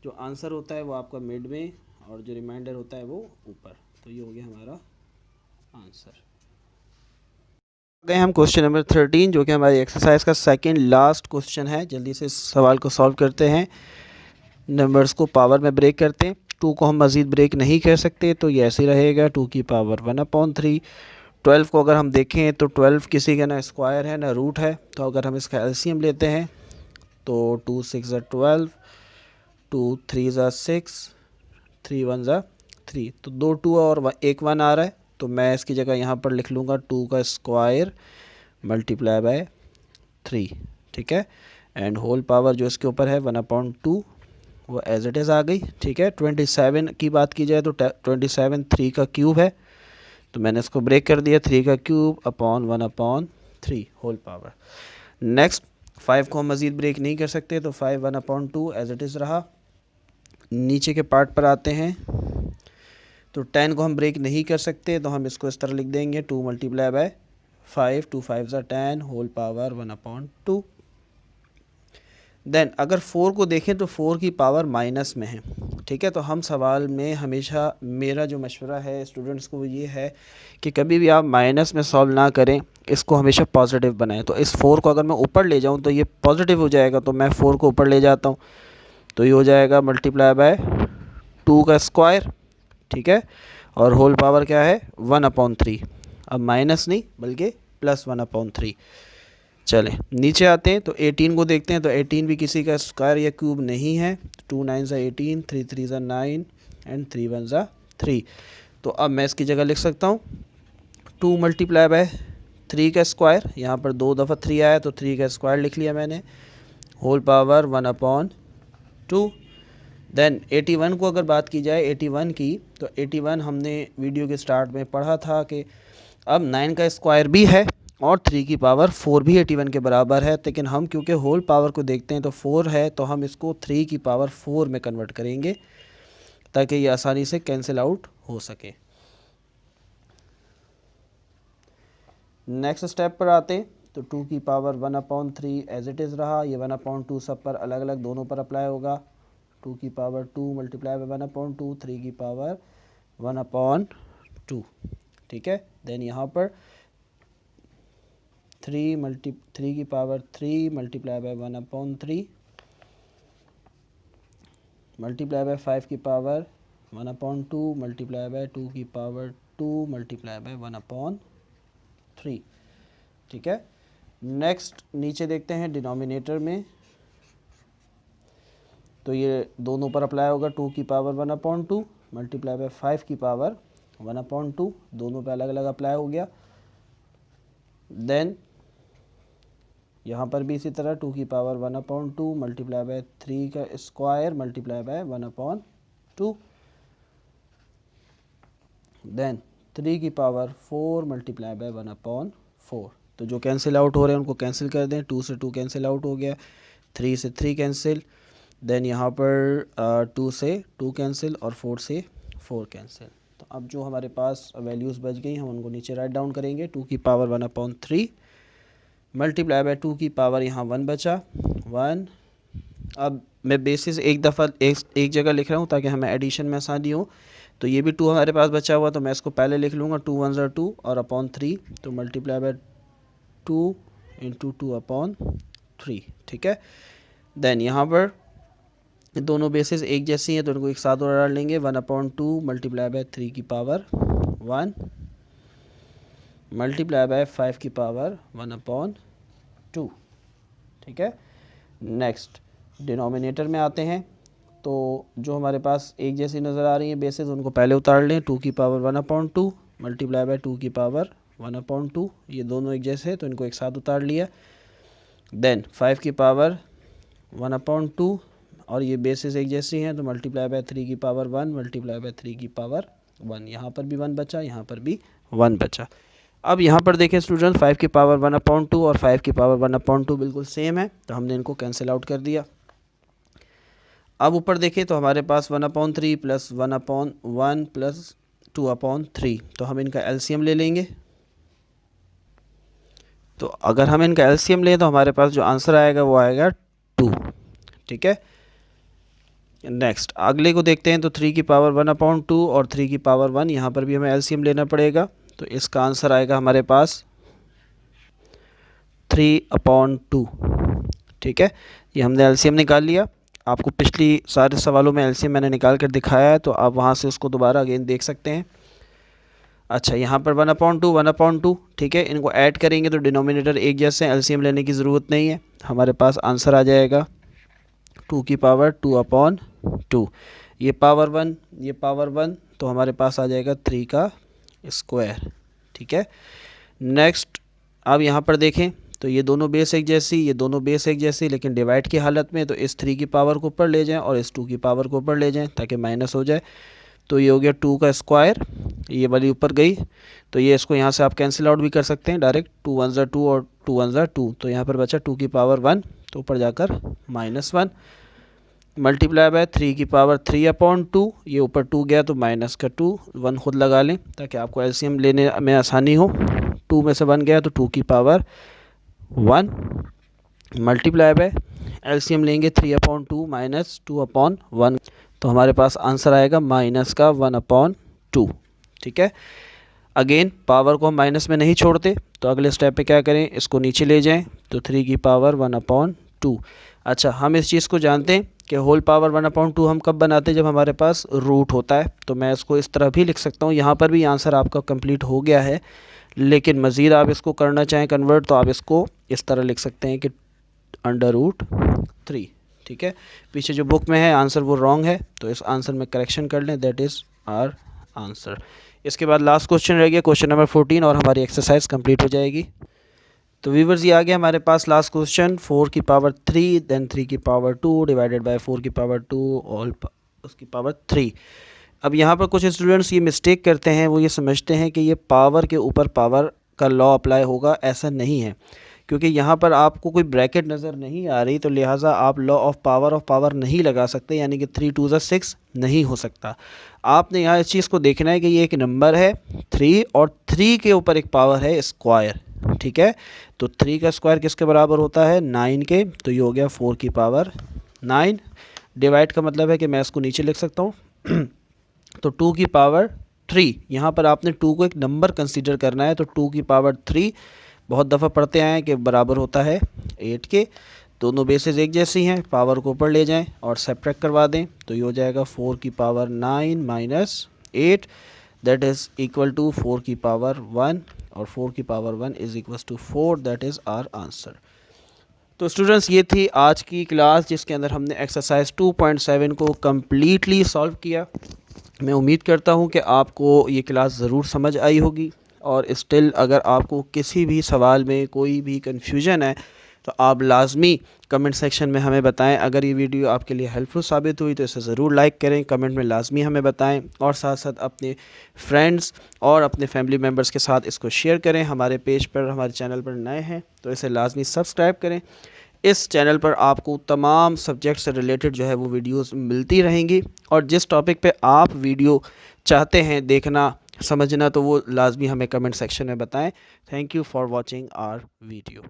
जो आंसर होता है वो आपका मिड में और जो रिमाइंडर होता है वो ऊपर, तो ये हो गया हमारा आंसर। गए हम क्वेश्चन नंबर 13 जो कि हमारी एक्सरसाइज का सेकंड लास्ट क्वेश्चन है। जल्दी से इस सवाल को सॉल्व करते हैं। नंबर्स को पावर में ब्रेक करते हैं। 2 को हम मज़ीद ब्रेक नहीं कर सकते तो ये ऐसे रहेगा 2 की पावर 1/3। 12 को अगर हम देखें तो 12 किसी का ना स्क्वायर है ना रूट है, तो अगर हम इसका एलसीएम लेते हैं तो 2 6 12, 2 3 6, 3 1 3, तो 2 2 और 1 1 आ रहा है, तो मैं इसकी जगह यहाँ पर लिख लूँगा 2 का स्क्वायर मल्टीप्लाई बाय 3, ठीक है। एंड होल पावर जो इसके ऊपर है 1/2 वो एज इट इज़ आ गई, ठीक है। 27 की बात की जाए तो 27 3 का क्यूब है, तो मैंने इसको ब्रेक कर दिया 3 का cube upon 1/3 whole power. Next 5 को हम मज़ीद ब्रेक नहीं कर सकते तो 5 1/2 एज इट इज़ रहा। नीचे के पार्ट पर आते हैं तो 10 को हम ब्रेक नहीं कर सकते तो हम इसको इस तरह लिख देंगे 2 multiply by 5, 2 5 10 whole power 1/2। Then अगर 4 को देखें तो 4 की पावर माइनस में है, ठीक है। तो हम सवाल में हमेशा मेरा जो मशवरा है स्टूडेंट्स को वो ये है कि कभी भी आप माइनस में सॉल्व ना करें, इसको हमेशा पॉजिटिव बनाएं। तो इस 4 को अगर मैं ऊपर ले जाऊं तो ये पॉजिटिव हो जाएगा, तो मैं 4 को ऊपर ले जाता हूं तो ये हो जाएगा मल्टीप्लाई बाय 2 का स्क्वायर, ठीक है। और होल पावर क्या है 1/3, अब माइनस नहीं बल्कि प्लस 1/3। चलें नीचे आते हैं तो 18 को देखते हैं तो 18 भी किसी का स्क्वायर या क्यूब नहीं है। 2 9 18, 3 3 9 एंड 3 1 3। तो अब मैं इसकी जगह लिख सकता हूँ 2 मल्टीप्लाई बाय 3 का स्क्वायर, यहाँ पर 2 दफ़ा 3 आया तो 3 का स्क्वायर लिख लिया मैंने, होल पावर 1/2। देन 81 को अगर बात की जाए 81 की, तो 81 हमने वीडियो के स्टार्ट में पढ़ा था कि अब 9 का स्क्वायर भी है और 3 की पावर 4 भी 81 के बराबर है, लेकिन हम क्योंकि होल पावर को देखते हैं तो 4 है तो हम इसको 3 की पावर 4 में कन्वर्ट करेंगे ताकि ये आसानी से कैंसिल आउट हो सके। नेक्स्ट स्टेप पर आते हैं तो 2 की पावर 1/3 एज इट इज़ रहा। ये 1/2 सब पर अलग अलग दोनों पर अप्लाई होगा। 2 की पावर 2 मल्टीप्लाई बाय 1/2, 3 की पावर 1/2, ठीक है। देन यहाँ पर 3 की power 3 multiply bye 1/3 multiply by 5 की पावर 1/2 मल्टीप्लाई बाय 2 की पावर 2 मल्टीप्लाई बाय 1/3, ठीक है। नेक्स्ट नीचे देखते हैं डिनोमिनेटर में, तो ये दोनों पर अप्लाई होगा 2 की पावर 1/2 मल्टीप्लाई बाय 5 की पावर 1/2, दोनों पे अलग अलग अप्लाई हो गया। देन यहाँ पर भी इसी तरह 2 की पावर 1/2 मल्टीप्लाई बाय 3 का स्क्वायर मल्टीप्लाई बाय 1/2। देन 3 की पावर 4 मल्टीप्लाई बाय 1/4। तो जो कैंसिल आउट हो रहे हैं उनको कैंसिल कर दें। 2 से 2 कैंसिल आउट हो गया, 3 से 3 कैंसिल, देन यहाँ पर 2 से 2 कैंसिल और 4 से 4 कैंसिल। तो अब जो हमारे पास वैल्यूज़ बच गई हम उनको नीचे राइट डाउन करेंगे। 2 की पावर 1/3 मल्टीप्लाई बाय 2 की पावर यहाँ 1 बचा 1। अब मैं बेसिस एक दफ़ा एक जगह लिख रहा हूँ ताकि हमें एडिशन में आसानी हो। तो ये भी 2 हमारे पास बचा हुआ, तो मैं इसको पहले लिख लूँगा 2 1 2 और अपॉन 3, तो मल्टीप्लाई बाय 2 इंटू 2/3, ठीक है। देन यहाँ पर दोनों बेसिस एक जैसी हैं तो इनको एक साथ और डाल लेंगे 1/2 मल्टीप्लाई बाय 3 की पावर 1 मल्टीप्लाई बाय 5 की पावर 1/2, ठीक है। नेक्स्ट डिनोमिनेटर में आते हैं तो जो हमारे पास एक जैसी नज़र आ रही है बेसिस उनको पहले उतार लें। 2 की पावर 1/2 मल्टीप्लाई बाय 2 की पावर 1/2, ये दोनों एक जैसे तो इनको एक साथ उतार लिया। देन 5 की पावर 1/2 और ये बेसिस एक जैसी हैं तो मल्टीप्लाई बाय 3 की पावर 1 मल्टीप्लाई बाय 3 की पावर 1, यहाँ पर भी 1 बचा, यहाँ पर भी 1 बचा। अब यहाँ पर देखें स्टूडेंट 5 की पावर 1/2 और 5 की पावर 1/2 बिल्कुल सेम है, तो हमने इनको कैंसिल आउट कर दिया। अब ऊपर देखें तो हमारे पास 1/3 प्लस 1/1 प्लस 2/3, तो हम इनका एलसीएम ले लेंगे। तो अगर हम इनका एलसीएम लें तो हमारे पास जो आंसर आएगा वो आएगा 2, ठीक है। नेक्स्ट अगले को देखते हैं तो 3 की पावर 1/2 और 3 की पावर 1, यहाँ पर भी हमें एलसीएम लेना पड़ेगा। तो इसका आंसर आएगा हमारे पास 3/2। ठीक है, ये हमने एलसीएम निकाल लिया। आपको पिछली सारे सवालों में एलसीएम मैंने निकाल कर दिखाया है, तो आप वहाँ से उसको दोबारा अगेन देख सकते हैं। अच्छा, यहाँ पर 1/2 1/2, ठीक है, इनको ऐड करेंगे तो डिनोमिनेटर एक जैसे, एलसीएम लेने की ज़रूरत नहीं है। हमारे पास आंसर आ जाएगा 2 की पावर 2/2। ये पावर 1, ये पावर 1, तो हमारे पास आ जाएगा 3 का स्क्वायर। ठीक है, नेक्स्ट अब यहाँ पर देखें तो ये दोनों बेस एक जैसी, ये दोनों बेस एक जैसी, लेकिन डिवाइड की हालत में तो इस 3 की पावर को ऊपर ले जाएं और इस 2 की पावर को ऊपर ले जाएं ताकि माइनस हो जाए। तो ये हो गया 2 का स्क्वायर, ये वाली ऊपर गई, तो ये इसको यहाँ से आप कैंसिल आउट भी कर सकते हैं डायरेक्ट, 2 1 ज़ा 2 और 2 1 ज़ा 2, तो यहाँ पर बचा 2 की पावर 1, तो ऊपर जाकर -1 मल्टीप्लाई बाय 3 की पावर 3/2, ये ऊपर 2 गया तो माइनस का 2, 1 खुद लगा लें ताकि आपको एलसीएम लेने में आसानी हो। 2 में से 1 गया तो 2 की पावर 1 मल्टीप्लाई बाय एलसीएम लेंगे 3/2 माइनस 2/1, तो हमारे पास आंसर आएगा माइनस का 1/2। ठीक है, अगेन पावर को हम माइनस में नहीं छोड़ते, तो अगले स्टेप पे क्या करें, इसको नीचे ले जाएं तो 3 की पावर 1/2। अच्छा, हम इस चीज़ को जानते हैं कि होल पावर 1/2 हम कब बनाते हैं, जब हमारे पास रूट होता है। तो मैं इसको इस तरह भी लिख सकता हूँ। यहाँ पर भी आंसर आपका कंप्लीट हो गया है, लेकिन मज़ीद आप इसको करना चाहें कन्वर्ट, तो आप इसको इस तरह लिख सकते हैं कि √3। ठीक है, पीछे जो बुक में है आंसर वो रॉन्ग है, तो इस आंसर में करेक्शन कर लें, दैट इज़ आवर आंसर। इसके बाद लास्ट क्वेश्चन रह गया, क्वेश्चन नंबर 14, और हमारी एक्सरसाइज कंप्लीट हो जाएगी। तो व्यूवर्स, ये आ गया हमारे पास लास्ट क्वेश्चन, 4 की पावर 3 देन 3 की पावर 2 डिवाइडेड बाय 4 की पावर 2 ऑल उसकी पावर 3। अब यहाँ पर कुछ स्टूडेंट्स ये मिस्टेक करते हैं, वो ये समझते हैं कि ये पावर के ऊपर पावर का लॉ अप्लाई होगा। ऐसा नहीं है, क्योंकि यहाँ पर आपको कोई ब्रैकेट नज़र नहीं आ रही, तो लिहाजा आप लॉ ऑफ पावर नहीं लगा सकते, यानी कि 3 2 ज़ा 6 नहीं हो सकता। आपने यहाँ इस चीज़ को देखना है कि ये एक नंबर है 3 और 3 के ऊपर एक पावर है स्क्वायर। ठीक है, तो 3 का स्क्वायर किसके बराबर होता है, 9 के, तो ये हो गया 4 की पावर 9। डिवाइड का मतलब है कि मैं इसको नीचे लिख सकता हूँ तो 2 की पावर 3, यहाँ पर आपने 2 को एक नंबर कंसीडर करना है, तो 2 की पावर 3 बहुत दफ़ा पढ़ते आए हैं कि बराबर होता है 8 के। दोनों बेसेस एक जैसी हैं, पावर को ऊपर ले जाएं और सेपरेट करवा दें, तो ये हो जाएगा 4 की power 9 minus 8, that is equal to 4 की पावर 1, और 4 की power 1 is equal to 4, that is our answer. तो स्टूडेंट्स, ये थी आज की क्लास, जिसके अंदर हमने एक्सरसाइज 2.7 को कम्प्लीटली सॉल्व किया। मैं उम्मीद करता हूँ कि आपको ये क्लास ज़रूर समझ आई होगी, और स्टिल अगर आपको किसी भी सवाल में कोई भी कन्फ्यूजन है तो आप लाजमी कमेंट सेक्शन में हमें बताएं। अगर ये वीडियो आपके लिए हेल्पफुल साबित हुई तो इसे ज़रूर लाइक करें, कमेंट में लाजमी हमें बताएं, और साथ साथ अपने फ्रेंड्स और अपने फैमिली मेम्बर्स के साथ इसको शेयर करें। हमारे पेज पर, हमारे चैनल पर नए हैं तो इसे लाजमी सब्सक्राइब करें। इस चैनल पर आपको तमाम सब्जेक्ट से रिलेटेड जो है वो वीडियोस मिलती रहेंगी, और जिस टॉपिक पे आप वीडियो चाहते हैं देखना, समझना, तो वो लाजमी हमें कमेंट सेक्शन में बताएं। Thank you for watching our video.